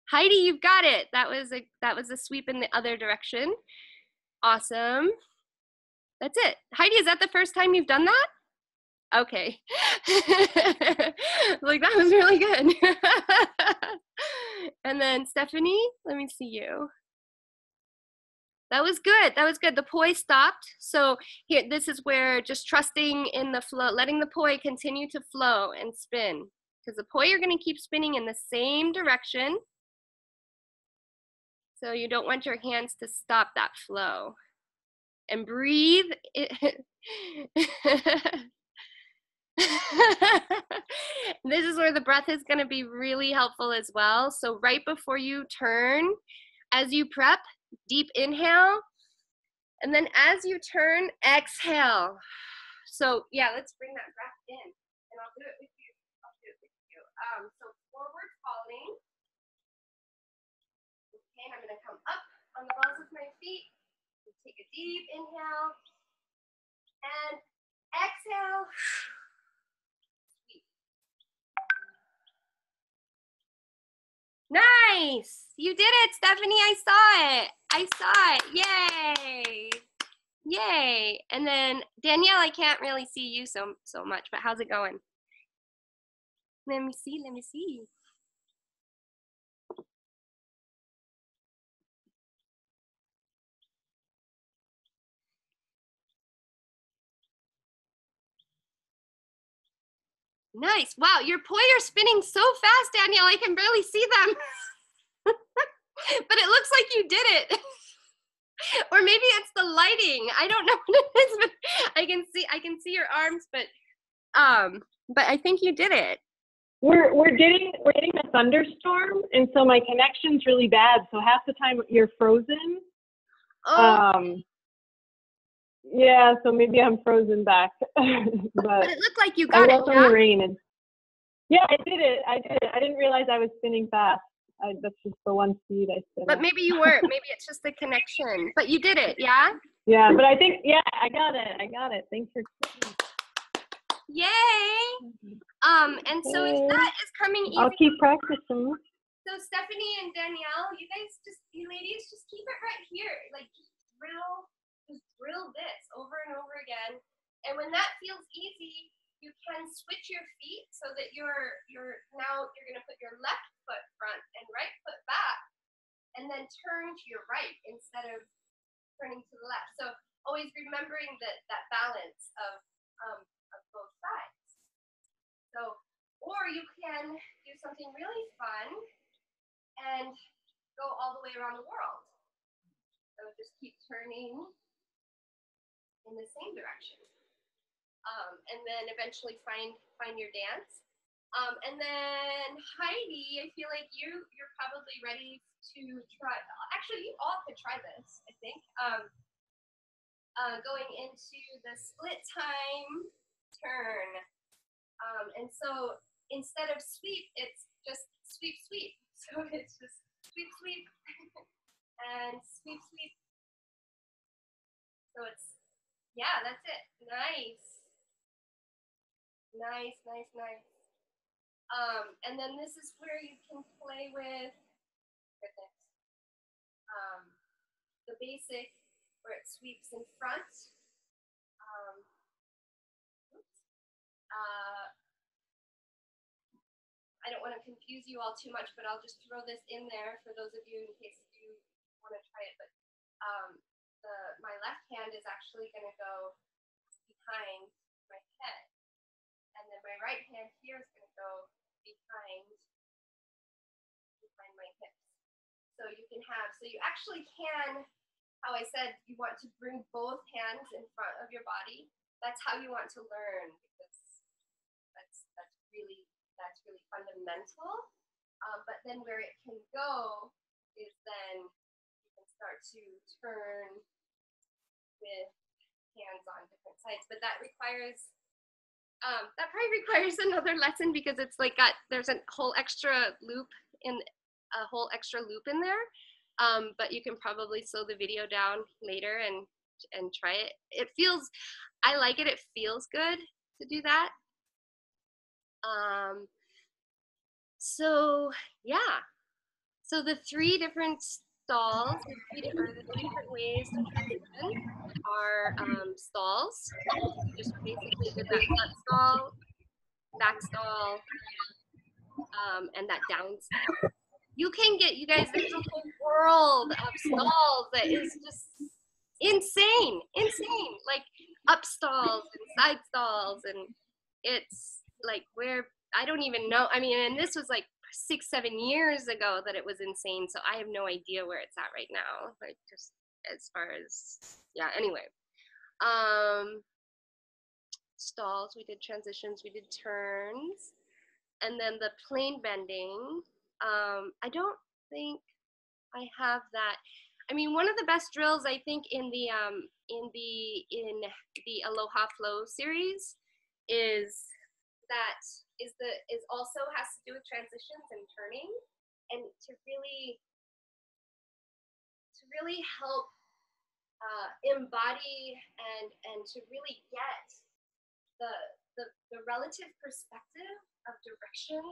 Heidi, you've got it. That was a sweep in the other direction. Awesome. That's it. Heidi, is that the first time you've done that? Okay. Like, that was really good. And then Stephanie, let me see you. That was good. That was good. The poi stopped. So here, this is where just trusting in the flow, letting the poi continue to flow and spin. Because the poi are going to keep spinning in the same direction. So you don't want your hands to stop that flow. And breathe. This is where the breath is going to be really helpful as well. So right before you turn, as you prep, deep inhale. And then as you turn, exhale. So yeah, let's bring that breath in. And I'll do it with you. So forward falling. Okay, and I'm going to come up on the balls of my feet. Take a deep inhale. And exhale. Sweep. Nice. You did it, Stephanie. I saw it. I saw it. Yay. Yay. And then Danielle, I can't really see you so much, but how's it going? Let me see. Let me see. Nice. Wow, your poi are spinning so fast, Danielle. I can barely see them. But it looks like you did it. Or maybe it's the lighting. I don't know what it is, but I can see your arms, but I think you did it. We're getting a thunderstorm, and so my connection's really bad. So half the time you're frozen. Oh. Yeah, so maybe I'm frozen back. but it looked like you got it. Yeah? The rain. And yeah, I did it. I didn't realize I was spinning fast. That's just the one speed I spin. But maybe you weren't. Maybe it's just the connection. But you did it, yeah? Yeah, but I think, yeah, I got it. Thanks for. Yay! And so if that is coming easy. I'll keep practicing. So Stephanie and Danielle, you ladies, just keep it right here. Like, just drill this over and over again. And when that feels easy, you can switch your feet so that you're gonna put your left foot front and right foot back, and then turn to your right instead of turning to the left. So always remembering that balance of both sides. So, or you can do something really fun and go all the way around the world. So just keep turning in the same direction. And then eventually find your dance. And then Heidi, I feel like you're probably ready to try. Actually, you all could try this, I think. Going into the split time turn. And so instead of sweep, it's just sweep, sweep. So it's just sweep, sweep, and sweep, sweep, So it's, yeah, that's it. Nice. Nice, nice, nice. And then this is where you can play with, goodness, the basic where it sweeps in front. I don't want to confuse you all too much, but I'll just throw this in there for those of you in case you want to try it. But my left hand is actually going to go behind my head. And then my right hand here is going to go behind my hips. So you can have, so you actually can, how I said, you want to bring both hands in front of your body. That's how you want to learn, because that's really fundamental. But then where it can go is then you can start to turn with hands on different sides. But that requires, that probably requires another lesson, because it's like there's a whole extra loop in there. But you can probably slow the video down later and try it. It feels, I like it. It feels good to do that. So yeah, so the three different stalls, the three different ways to transition are stalls. Just basically did that front stall, back stall, and that down stall. You can get, you guys, there's a whole world of stalls that is just insane, like up stalls and side stalls, and it's like where, I don't even know. I mean, and this was like 6-7 years ago that it was insane, so I have no idea where it's at right now, like just as far as, yeah, anyway. Stalls, we did transitions, we did turns, and then the plane bending. I don't think I have that. I mean, one of the best drills I think in the Aloha Flow series is also has to do with transitions and turning, and to really help embody and to really get the relative perspective of direction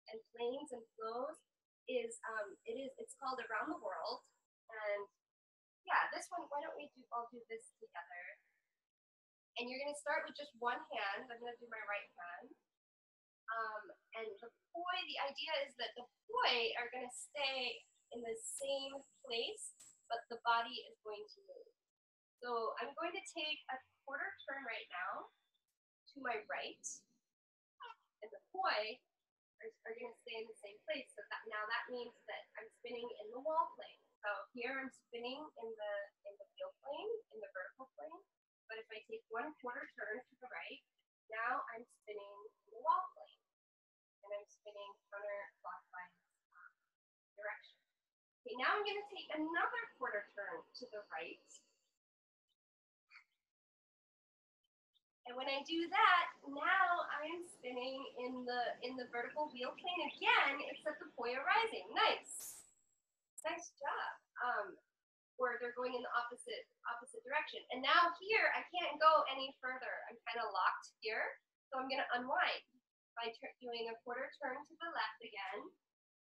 and planes and flows it's called Around the World. And yeah, this one, why don't we all do this together? And you're going to start with just one hand. I'm going to do my right hand. And the poi, the idea is that the poi are going to stay in the same place, but the body is going to move. So I'm going to take a quarter turn right now to my right, and the poi are going to stay in the same place. So that means that I'm spinning in the wall plane. So here I'm spinning in the wheel plane, in the vertical plane. But if I take one quarter turn to the right, now I'm spinning in the wall plane, and I'm spinning counterclockwise direction. Okay, now I'm going to take another quarter turn to the right. And when I do that, now I'm spinning in the vertical wheel plane again, except the poi are rising. Nice. Nice job. Or they're going in the opposite direction. And now here, I can't go any further. I'm kind of locked here. So I'm going to unwind by doing a quarter turn to the left again,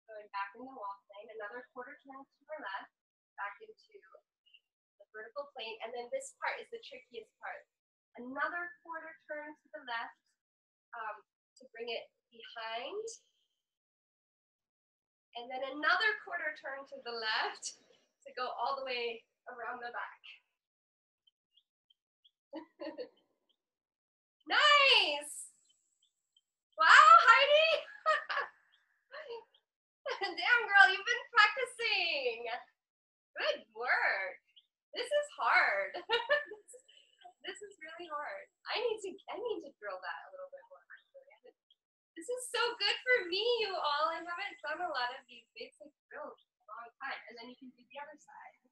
going back in the wall plane, another quarter turn to the left, back into the vertical plane. And then this part is the trickiest part. Another quarter turn to the left to bring it behind. And then another quarter turn to the left to go all the way around the back. Nice! Wow, Heidi! Damn, girl, you've been practicing. Good work. This is hard. This is really hard. I need to drill that a little bit more. This is so good for me, you all. I haven't done a lot of these basic drills in a long time. And then you can do the other side.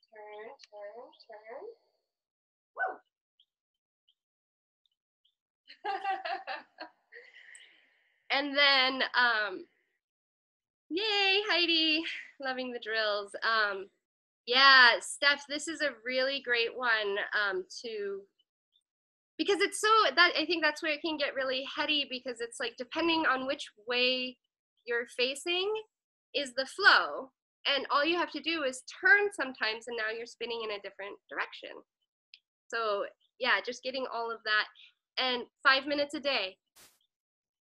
Turn, turn, turn. Woo! And then, yay, Heidi, loving the drills. Yeah, Steph, this is a really great one because it's so that I think that's where it can get really heady because it's like depending on which way you're facing is the flow. And all you have to do is turn sometimes and now you're spinning in a different direction. So yeah, just getting all of that and 5 minutes a day.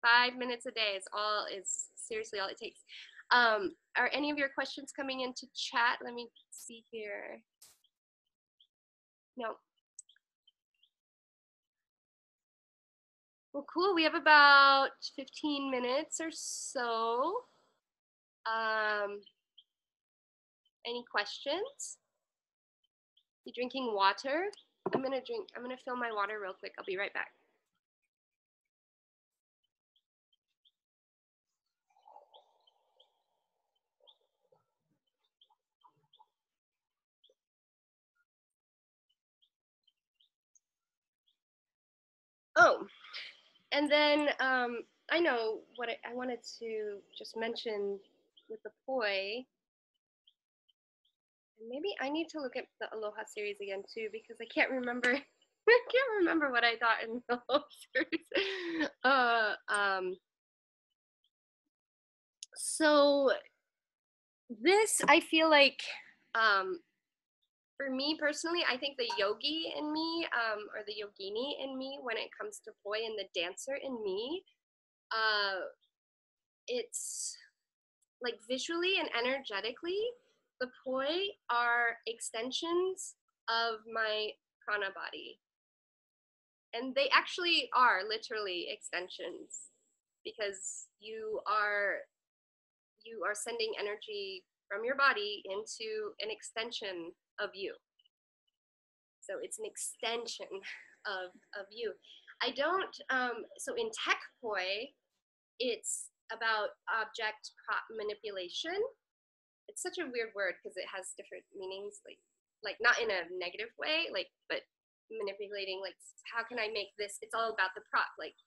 5 minutes a day is seriously all it takes. Are any of your questions coming into chat? Let me see here. No. Well, cool. We have about 15 minutes or so. Any questions? You drinking water? I'm gonna fill my water real quick. I'll be right back. Oh, and then I know what I wanted to just mention with the poi. And maybe I need to look at the Aloha series again too because I can't remember. I can't remember what I thought in the Aloha series. So this I feel like for me personally, I think the yogi in me or the yogini in me when it comes to poi and the dancer in me, it's like visually and energetically, the poi are extensions of my prana body. And they actually are literally extensions because you are sending energy from your body into an extension of you. So it's an extension of you. I don't, so in tech poi, it's about object prop manipulation. It's such a weird word because it has different meanings, like not in a negative way, like, but manipulating, like, how can I make this? It's all about the prop, like,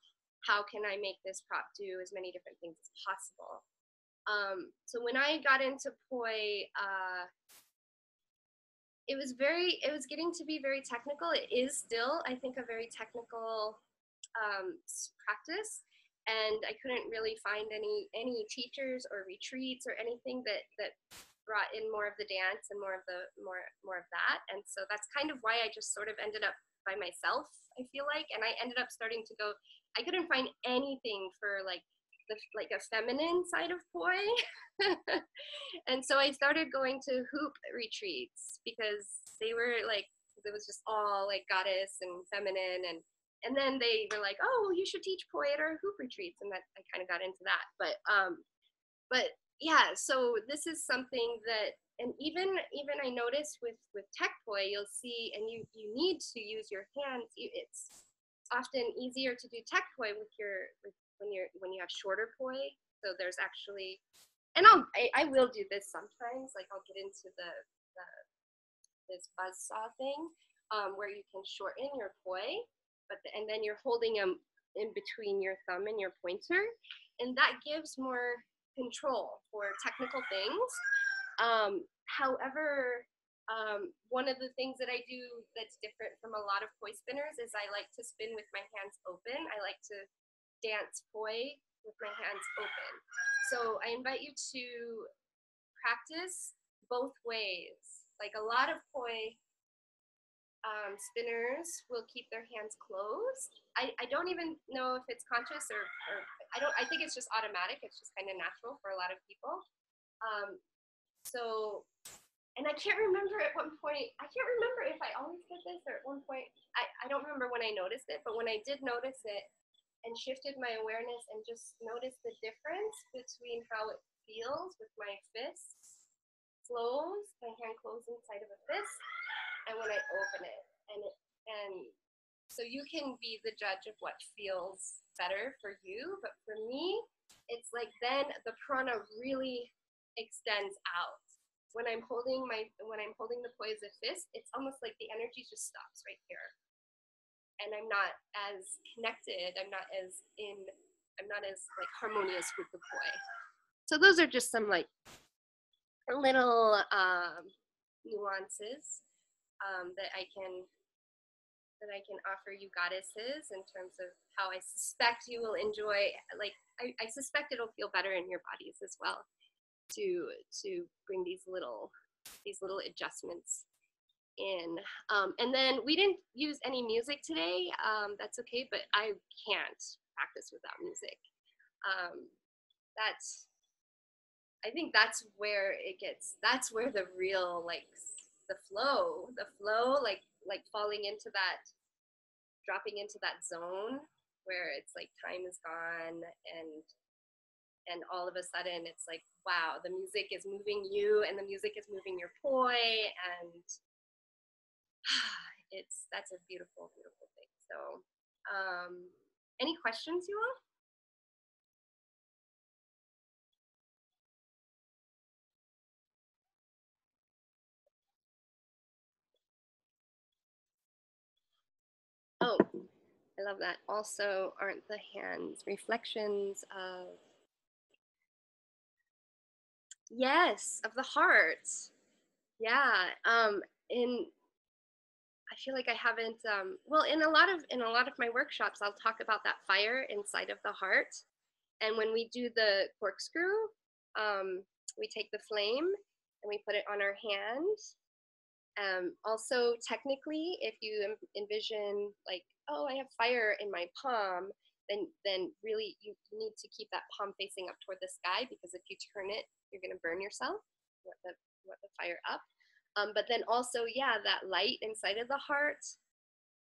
how can I make this prop do as many different things as possible? So when I got into poi, it was getting to be very technical. It is still, I think, a very technical practice. And I couldn't really find any teachers or retreats or anything that brought in more of the dance and more of that. And so that's kind of why I just sort of ended up by myself, I feel like. And I ended up starting to go, I couldn't find anything for like a feminine side of poi. And so I started going to hoop retreats because they were like, it was just all like goddess and feminine, and then they were like, oh, you should teach poi at our hoop retreats, and that I kind of got into that. But yeah, so this is something that, and even I noticed with tech poi, you'll see, and you need to use your hands. It's often easier to do tech poi when you have shorter poi. So there's actually, and I will do this sometimes. Like I'll get into this buzzsaw thing where you can shorten your poi, and then you're holding them in between your thumb and your pointer, and that gives more control for technical things. However, one of the things that I do that's different from a lot of poi spinners is I like to spin with my hands open. I like to dance poi with my hands open. So I invite you to practice both ways. Like a lot of poi spinners will keep their hands closed. I don't even know if it's conscious or I think it's just automatic. It's just kind of natural for a lot of people. So, and I can't remember at one point, I can't remember if I always did this or at one point, I don't remember when I noticed it, but when I did notice it and shifted my awareness and just noticed the difference between how it feels with my fists closed, my hand closed inside of a fist, and when I open it, and so you can be the judge of what feels better for you, but for me, it's like then the prana really extends out. When I'm holding the poi as a fist, it's almost like the energy just stops right here, and I'm not as connected. I'm not as like harmonious with the poi. So those are just some like little nuances that I can offer you goddesses in terms of how I suspect you will enjoy. Like I suspect it'll feel better in your bodies as well to bring these little adjustments in. And then we didn't use any music today. That's okay, but I can't practice without music. I think that's where the real, like, the flow, like falling into that, dropping into that zone where it's like time is gone and all of a sudden it's like, wow, the music is moving you and the music is moving your poi, and that's a beautiful, beautiful thing. So any questions, you all? Oh, I love that. Also, aren't the hands reflections of, yes, of the heart? Yeah. I feel like I haven't, well, in a lot of my workshops, I'll talk about that fire inside of the heart. And when we do the corkscrew, we take the flame and we put it on our hand. Also, technically, if you envision like, oh, I have fire in my palm, then really you need to keep that palm facing up toward the sky, because if you turn it, you're going to burn yourself. Let the fire up. But then also, yeah, that light inside of the heart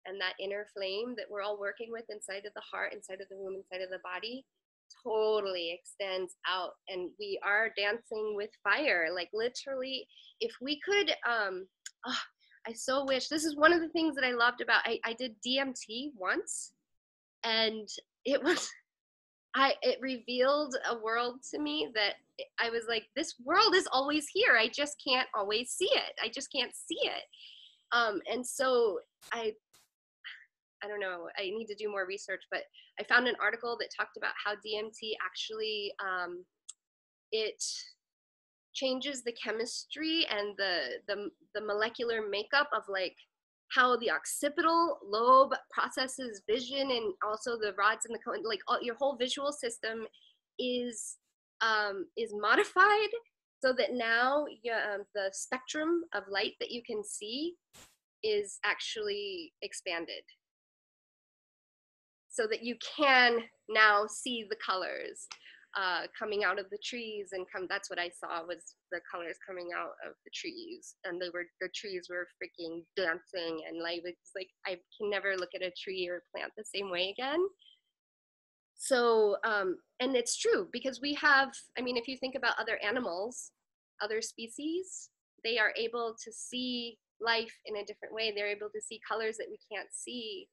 and that inner flame that we're all working with inside of the heart, inside of the womb, inside of the body, totally extends out. And we are dancing with fire. Like literally, if we could, I so wish, this is one of the things that I loved about, I did DMT once, and it was, it revealed a world to me that I was like, this world is always here. I just can't always see it. I just can't see it. And so I don't know, I need to do more research, but I found an article that talked about how DMT actually, it changes the chemistry and the molecular makeup of like how the occipital lobe processes vision, and also the rods in the cone, like your whole visual system is modified so that now the spectrum of light that you can see is actually expanded, so that you can now see the colors coming out of the trees, and that's what I saw, was the colors coming out of the trees, and the trees were freaking dancing, and like it's like I can never look at a tree or plant the same way again. So and it's true, because we have, I mean, if you think about other animals, other species, they are able to see life in a different way. They're able to see colors that we can't see.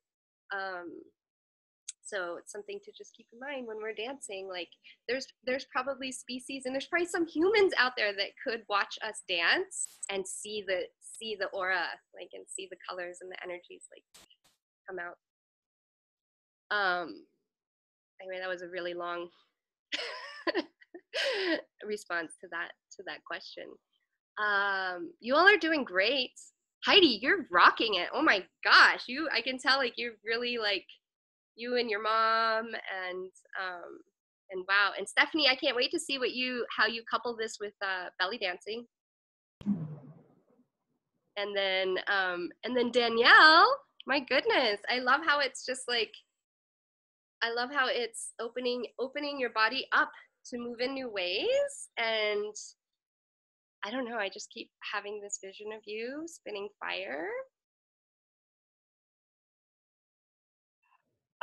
So it's something to just keep in mind when we're dancing. Like there's probably species, and there's probably some humans out there that could watch us dance and see the aura, like, and see the colors and the energies like come out. Anyway, that was a really long response to that question. You all are doing great. Heidi, you're rocking it. Oh my gosh, I can tell, like, you're really, like, you and your mom, and wow. And Stephanie, I can't wait to see how you couple this with belly dancing. And then Danielle, my goodness, I love how it's just like, I love how it's opening your body up to move in new ways. And I don't know, I just keep having this vision of you spinning fire.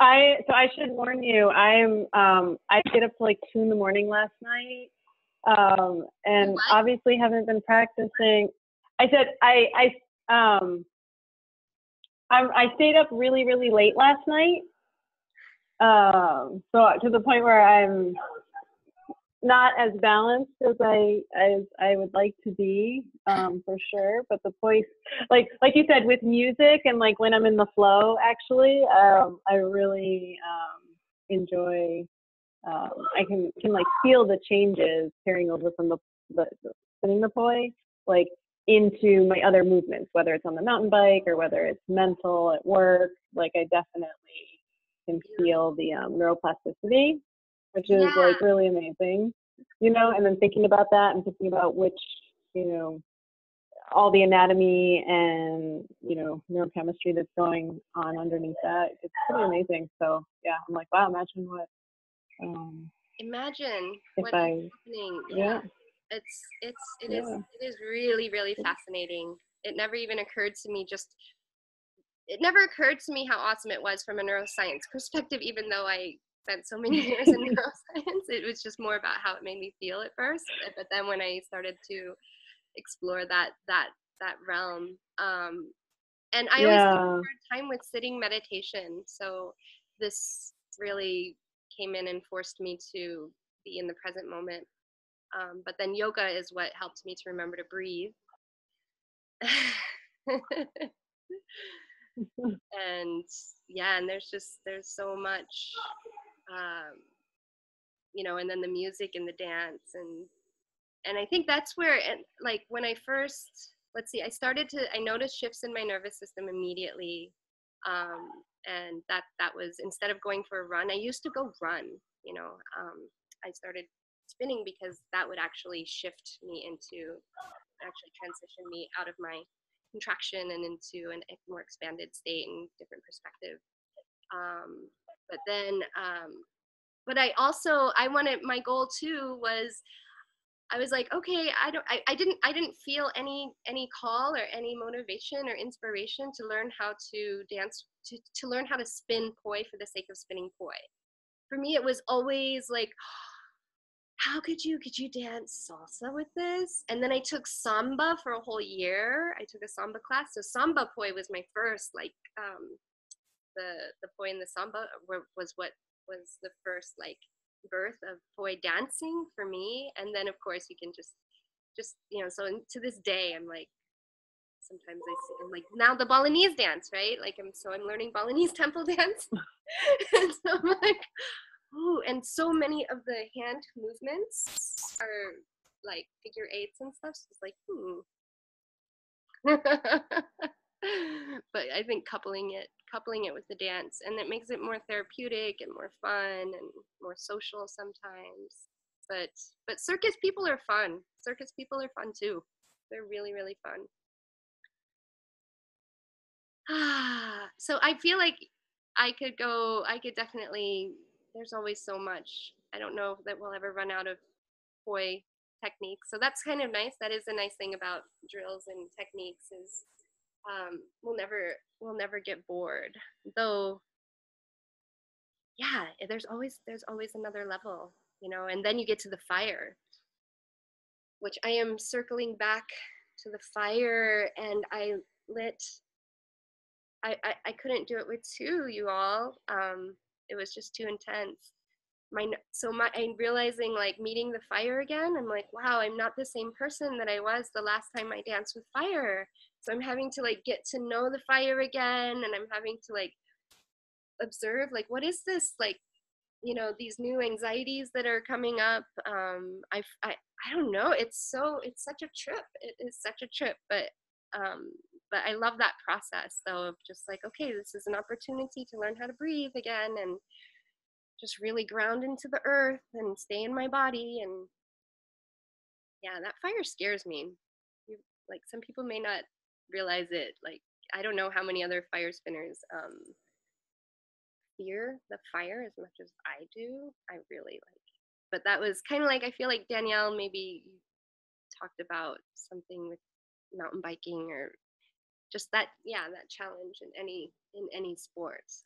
So I should warn you, I stayed up till like 2 a.m. last night, and What? obviously haven't been practicing. I said I stayed up really, really late last night, so to the point where I'm not as balanced as I would like to be, for sure. But the voice, like you said, with music and like when I'm in the flow, actually, I really enjoy. I can like feel the changes carrying over from the spinning the poi, like into my other movements, whether it's on the mountain bike or whether it's mental at work. Like I definitely can feel the neuroplasticity, which is like really amazing, you know, and then thinking about that and thinking about which, you know, all the anatomy and, you know, neurochemistry that's going on underneath that, it's pretty amazing. So yeah, I'm like, wow, imagine what, imagine if what I, is happening. yeah. It is really, really fascinating. It never even occurred to me it never occurred to me how awesome it was from a neuroscience perspective, even though I spent so many years in neuroscience. It was just more about how it made me feel at first. But then when I started to explore that realm, and I always have a hard time with sitting meditation. So this really came in and forced me to be in the present moment. But then yoga is what helped me to remember to breathe. And yeah, and there's so much, you know, and then the music and the dance, and I think that's where, and like when I first, let's see, I noticed shifts in my nervous system immediately. And that was, instead of going for a run, I used to go run, you know. I started spinning because that would actually actually transition me out of my contraction and into a more expanded state and different perspective. But then, but I wanted, my goal too was, I was like, okay, I didn't feel any call or any motivation or inspiration to learn how to dance, to learn how to spin poi for the sake of spinning poi. For me, it was always like, how could you dance salsa with this? And then I took samba for a whole year. I took a samba class. So samba poi was my first, like, the poi and the samba was what was the first like birth of poi dancing for me. And then of course you can just you know, so to this day I'm like, sometimes I see, I'm like, now the Balinese dance, right? Like I'm learning Balinese temple dance. And so I'm like, ooh, and so many of the hand movements are like figure eights and stuff. So it's like, but I think coupling it with the dance, and it makes it more therapeutic and more fun and more social sometimes. But circus people are fun. Circus people are fun too. They're really, really fun. So I feel like I could definitely, there's always so much. I don't know that we'll ever run out of poi techniques. So that's kind of nice. That is a nice thing about drills and techniques is, we'll never get bored. Though, yeah, there's always another level, you know. And then you get to the fire, which I am circling back to the fire, and I lit. I couldn't do it with two, you all. It was just too intense. I'm realizing, like, meeting the fire again, I'm like, wow, I'm not the same person that I was the last time I danced with fire. So I'm having to like get to know the fire again, and I'm having to like observe, like, what is this, like, you know, these new anxieties that are coming up. I don't know, it's such a trip. It is such a trip, but I love that process though, of just like, okay, this is an opportunity to learn how to breathe again and just really ground into the earth and stay in my body. And yeah, that fire scares me. Like, some people may not realize it. Like, I don't know how many other fire spinners fear the fire as much as I do. I really like, but that was kind of like, I feel like Danielle, maybe you talked about something with mountain biking, or just that, yeah, that challenge in any sports.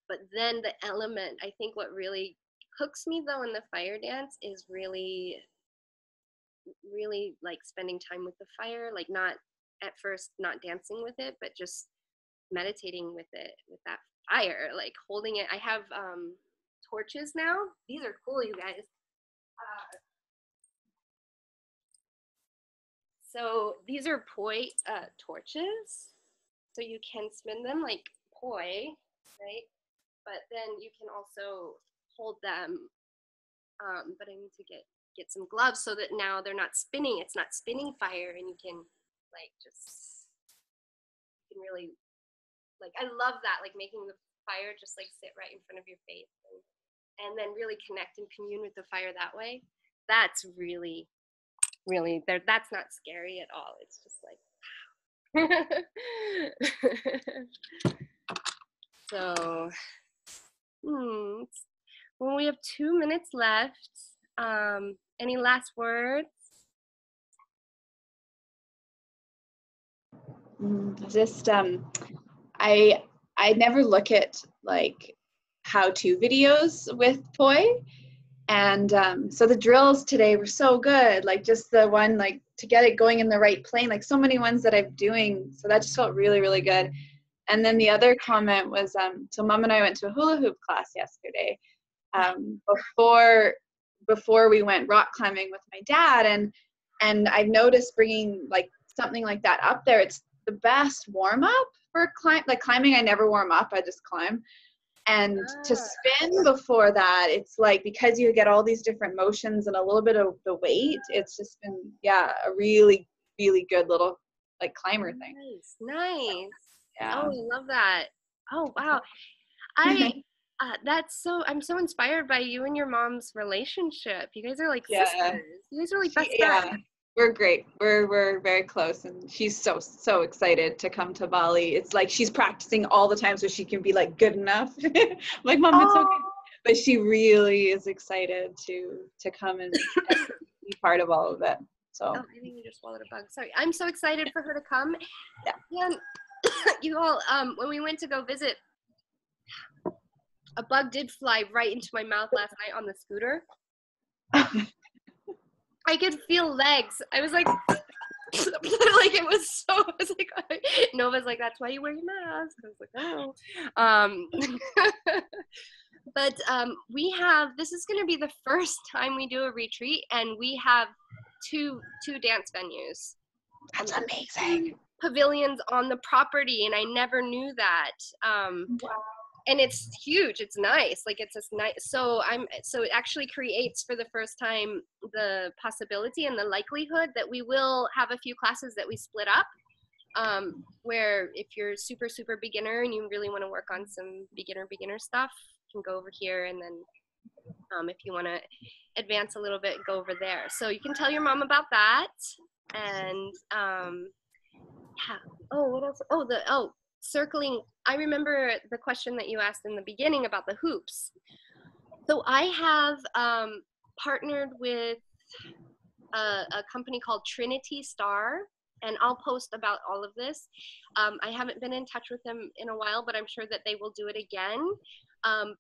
But then the element, I think what really hooks me though in the fire dance is really like spending time with the fire, like not at first not dancing with it, but just meditating with it, with that fire, like holding it. I have torches now. These are cool, you guys. So these are poi torches. So you can spin them like poi, right? But then you can also hold them. But I need to get get some gloves so that now they're not spinning. It's not spinning fire, and you can like just, you can really, like, I love that, like making the fire just like sit right in front of your face, and then really connect and commune with the fire that way. That's really, really there. That's not scary at all. It's just like, so, well, we have 2 minutes left. Any last words? Just I never look at like how-to videos with poi, and so the drills today were so good, like just the one like to get it going in the right plane, like so many ones that I'm doing, so that just felt really, really good. And then the other comment was so Mom and I went to a hula hoop class yesterday before we went rock climbing with my dad, and I've noticed bringing like something like that up there, it's the best warm up for climbing. I never warm up, I just climb. And to spin before that, it's like, because you get all these different motions and a little bit of the weight, it's just been, yeah, a really, really good little like climber thing. Nice. Yeah. Oh, I love that. Oh, wow. I'm so inspired by you and your mom's relationship. You guys are like sisters. You guys are like best friends. Yeah. We're great. We're very close, and she's so excited to come to Bali. It's like she's practicing all the time so she can be like good enough. I'm like, Mom, it's okay. But she really is excited to come and be part of all of it. So I think you just swallowed a bug. Sorry. I'm so excited for her to come. Yeah. And you all, when we went to go visit, a bug did fly right into my mouth last night on the scooter. I could feel legs. I was like, like it was so. I was like, Nova's like, that's why you wear your mask. I was like, oh. But we have. This is going to be the first time we do a retreat, and we have two dance venues. That's amazing. Pavilions on the property, and I never knew that. Wow. And it's huge. It's nice. Like it's just nice. So it actually creates for the first time the possibility and the likelihood that we will have a few classes that we split up, where if you're super beginner and you really want to work on some beginner stuff, you can go over here, and then if you want to advance a little bit, go over there. So you can tell your mom about that. And yeah. Oh, what else? Circling. I remember the question that you asked in the beginning about the hoops. So I have partnered with a company called Trinity Star, and I'll post about all of this. I haven't been in touch with them in a while, but I'm sure that they will do it again.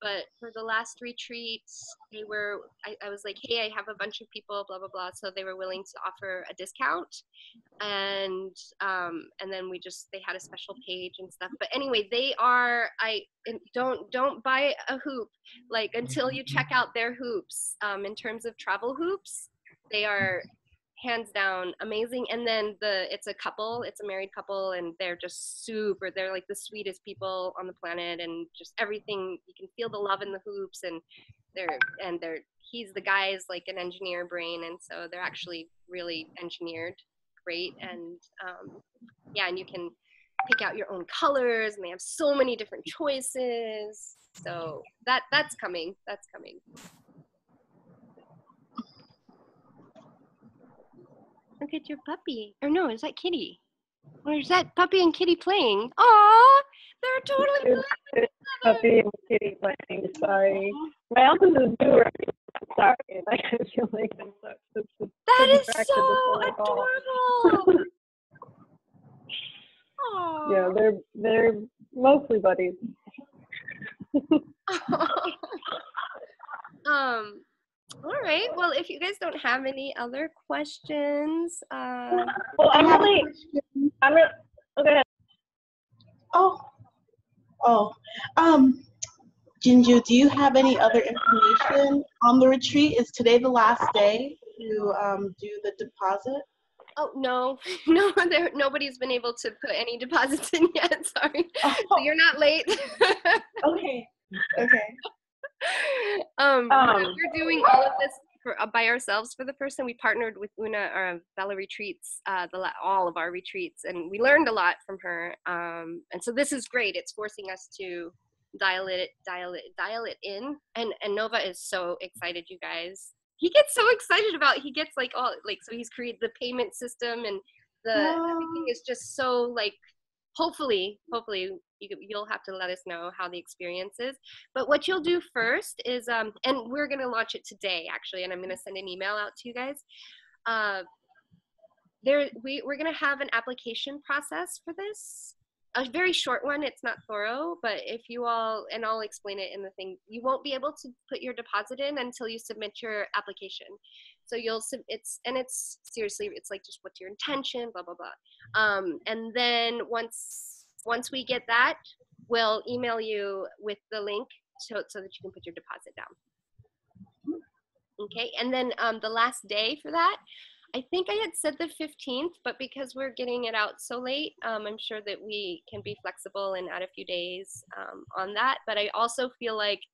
But for the last retreats, I was like, hey, I have a bunch of people, blah, blah, blah. So they were willing to offer a discount. And then they had a special page and stuff. But anyway, don't buy a hoop, like, until you check out their hoops. In terms of travel hoops, they are hands down amazing. And then it's a married couple, and they're just they're like the sweetest people on the planet, and just everything, you can feel the love in the hoops, and he's the guy's like an engineer brain, and so they're actually really engineered great. And and you can pick out your own colors, and they have so many different choices. So that's coming. Look at your puppy. Or no, is that kitty? Or is that puppy and kitty playing? Aw, they're totally playing. Puppy and kitty playing. Sorry. My house is a zoo. Sorry. I feel like I'm so that is so adorable. Yeah, they're mostly buddies. All right. Well, if you guys don't have any other questions, well, I'm really. Okay. Jinju, do you have any other information on the retreat? Is today the last day to do the deposit? Oh, no, nobody's been able to put any deposits in yet. Sorry. Oh. So you're not late. Okay. We're doing all of this by ourselves for the first time. We partnered with Una or Bella Retreats, all of our retreats, and we learned a lot from her. And so this is great. It's forcing us to dial it in. And Nova is so excited, you guys. He gets so excited about. He gets like all like so. He's created the payment system, and everything is just so like. Hopefully you'll have to let us know how the experience is. But what you'll do first is, and we're going to launch it today actually, and I'm going to send an email out to you guys. We're going to have an application process for this, a very short one. It's not thorough, but if you all, and I'll explain it in the thing, you won't be able to put your deposit in until you submit your application. So it's seriously, it's like just what's your intention, blah, blah, blah. And then once we get that, we'll email you with the link so that you can put your deposit down. Okay, and then the last day for that, I think I had said the 15th, but because we're getting it out so late, I'm sure that we can be flexible and add a few days on that. But I also feel like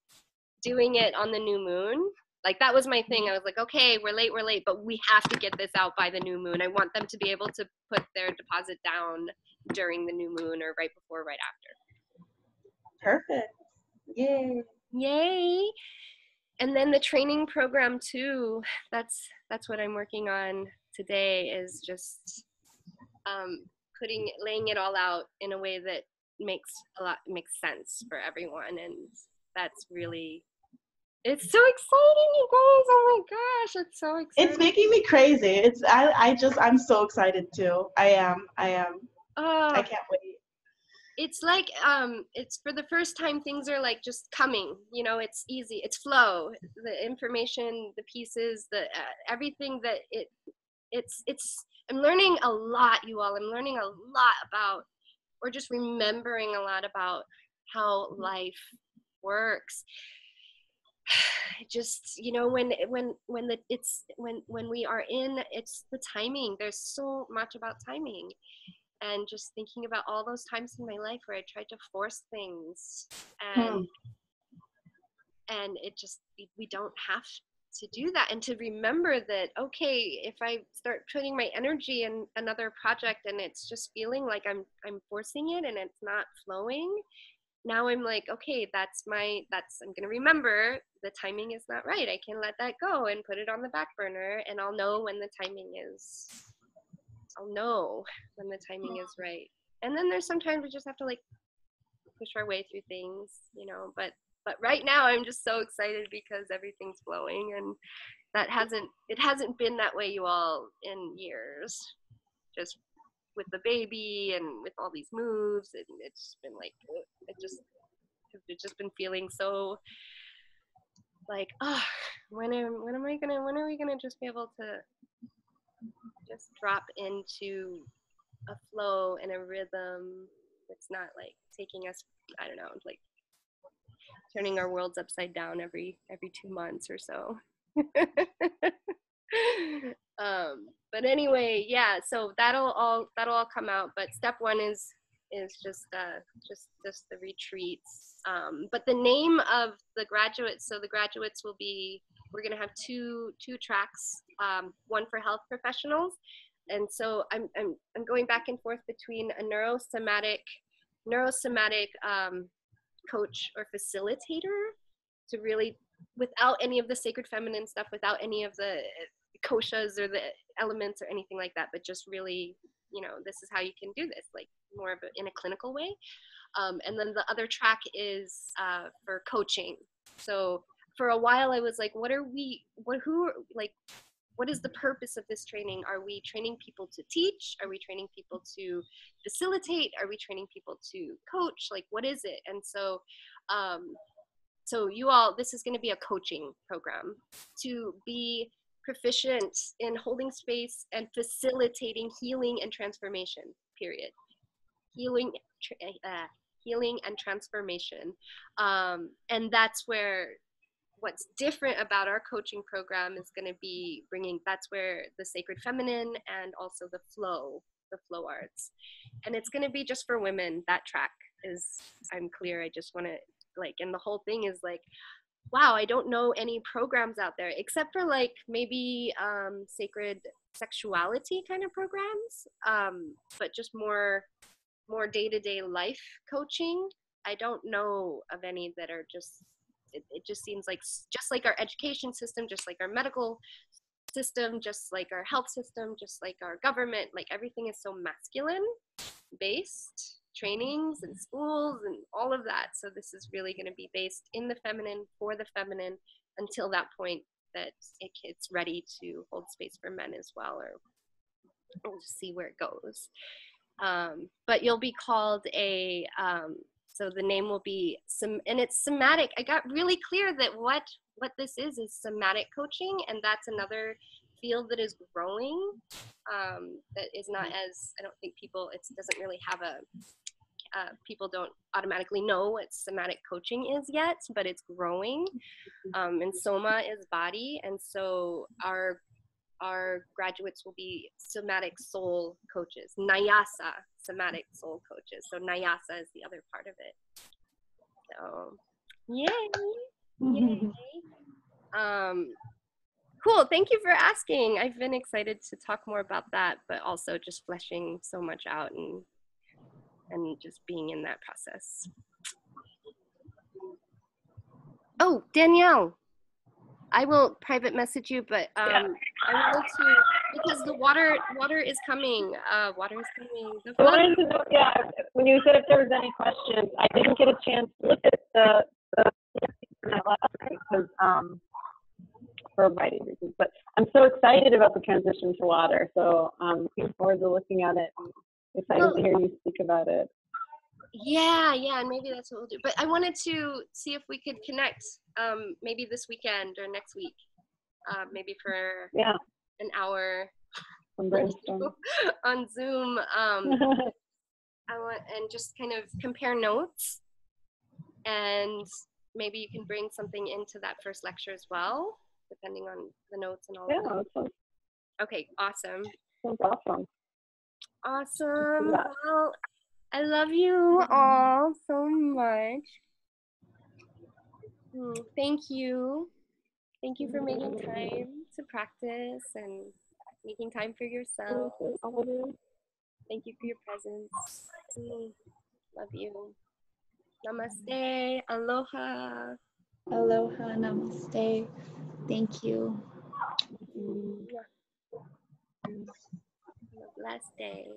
doing it on the new moon, like that was my thing. I was like, okay, we're late, but we have to get this out by the new moon. I want them to be able to put their deposit down during the new moon or right before, right after. Perfect. Yay. Yay. And then the training program too, that's what I'm working on today, is just laying it all out in a way that makes sense for everyone. And that's really, it's so exciting, you guys. Oh my gosh, it's so exciting. It's making me crazy. I'm so excited too. I am. I can't wait. It's like, it's for the first time, things are like just coming, you know, it's easy, it's flow, the information, the pieces, the everything that I'm learning a lot, you all. I'm learning a lot about, or just remembering a lot about how life works. Just, you know, when we are in, it's the timing. There's so much about timing. And just thinking about all those times in my life where I tried to force things, and it just, we don't have to do that. And to remember that, okay, if I start putting my energy in another project and it's just feeling like I'm forcing it and it's not flowing, now I'm like, okay, I'm going to remember the timing is not right. I can let that go and put it on the back burner, and I'll know when the timing is right. And then there's sometimes we just have to like push our way through things, you know, but right now I'm just so excited because everything's flowing, and it hasn't been that way, you all, in years, just with the baby and with all these moves. And it's been like, it's just been feeling so like, oh, when are we gonna just be able to just drop into a flow and a rhythm that's not like taking us, I don't know, like turning our worlds upside down every 2 months or so. But anyway, yeah, so that'll all come out. But step one is just the retreats. But the name of the graduates, so the graduates will be, we're going to have two tracks, one for health professionals. And so I'm going back and forth between a neurosomatic coach or facilitator, to really, without any of the sacred feminine stuff, without any of the koshas or the elements or anything like that, but just really, you know, this is how you can do this, like more of in a clinical way. And then the other track is for coaching. So for a while I was like, what is the purpose of this training? Are we training people to teach? Are we training people to facilitate? Are we training people to coach? Like, what is it? And so, so you all, this is going to be a coaching program to be proficient in holding space and facilitating healing and transformation, period. Healing and transformation. And that's where, what's different about our coaching program is going to be that's where the sacred feminine and also the flow arts. And it's going to be just for women. That track is, I'm clear. I just want to like, and the whole thing is like, wow, I don't know any programs out there except for like maybe sacred sexuality kind of programs, but just more day-to-day life coaching. I don't know of any that are just, it just seems like just like our education system, just like our medical system, just like our health system, just like our government, like everything is so masculine based, trainings and schools and all of that. So this is really going to be based in the feminine, for the feminine, until that point that it's ready to hold space for men as well, or we'll just see where it goes. But you'll be called a, so the name will be, and it's somatic. I got really clear that what this is somatic coaching, and that's another field that is growing, that is not as, I don't think people, it doesn't really have a, people don't automatically know what somatic coaching is yet, but it's growing, and soma is body, and so our graduates will be somatic soul coaches, NaiAsa somatic soul coaches. So NaiAsa is the other part of it. So, yay. Cool, thank you for asking. I've been excited to talk more about that, but also just fleshing so much out and just being in that process. Oh, Danielle, I will private message you, but I wanted to, because the water is coming. Water is coming. The I wanted to know, yeah, when you said if there was any questions, I didn't get a chance to look at the last night because for a variety of reasons. But I'm so excited about the transition to water. So I'm looking forward to looking at it. I'm excited to hear you speak about it. Yeah, and maybe that's what we'll do. But I wanted to see if we could connect, maybe this weekend or next week, maybe for an hour on Zoom. And just kind of compare notes, and maybe you can bring something into that first lecture as well, depending on the notes and all of that. Okay, awesome. That's awesome. Awesome. Well, I love you all so much. Thank you. Thank you for making time to practice and making time for yourself. Thank you for your presence. Love you. Namaste. Aloha. Aloha. Namaste. Thank you. Have a blessed day.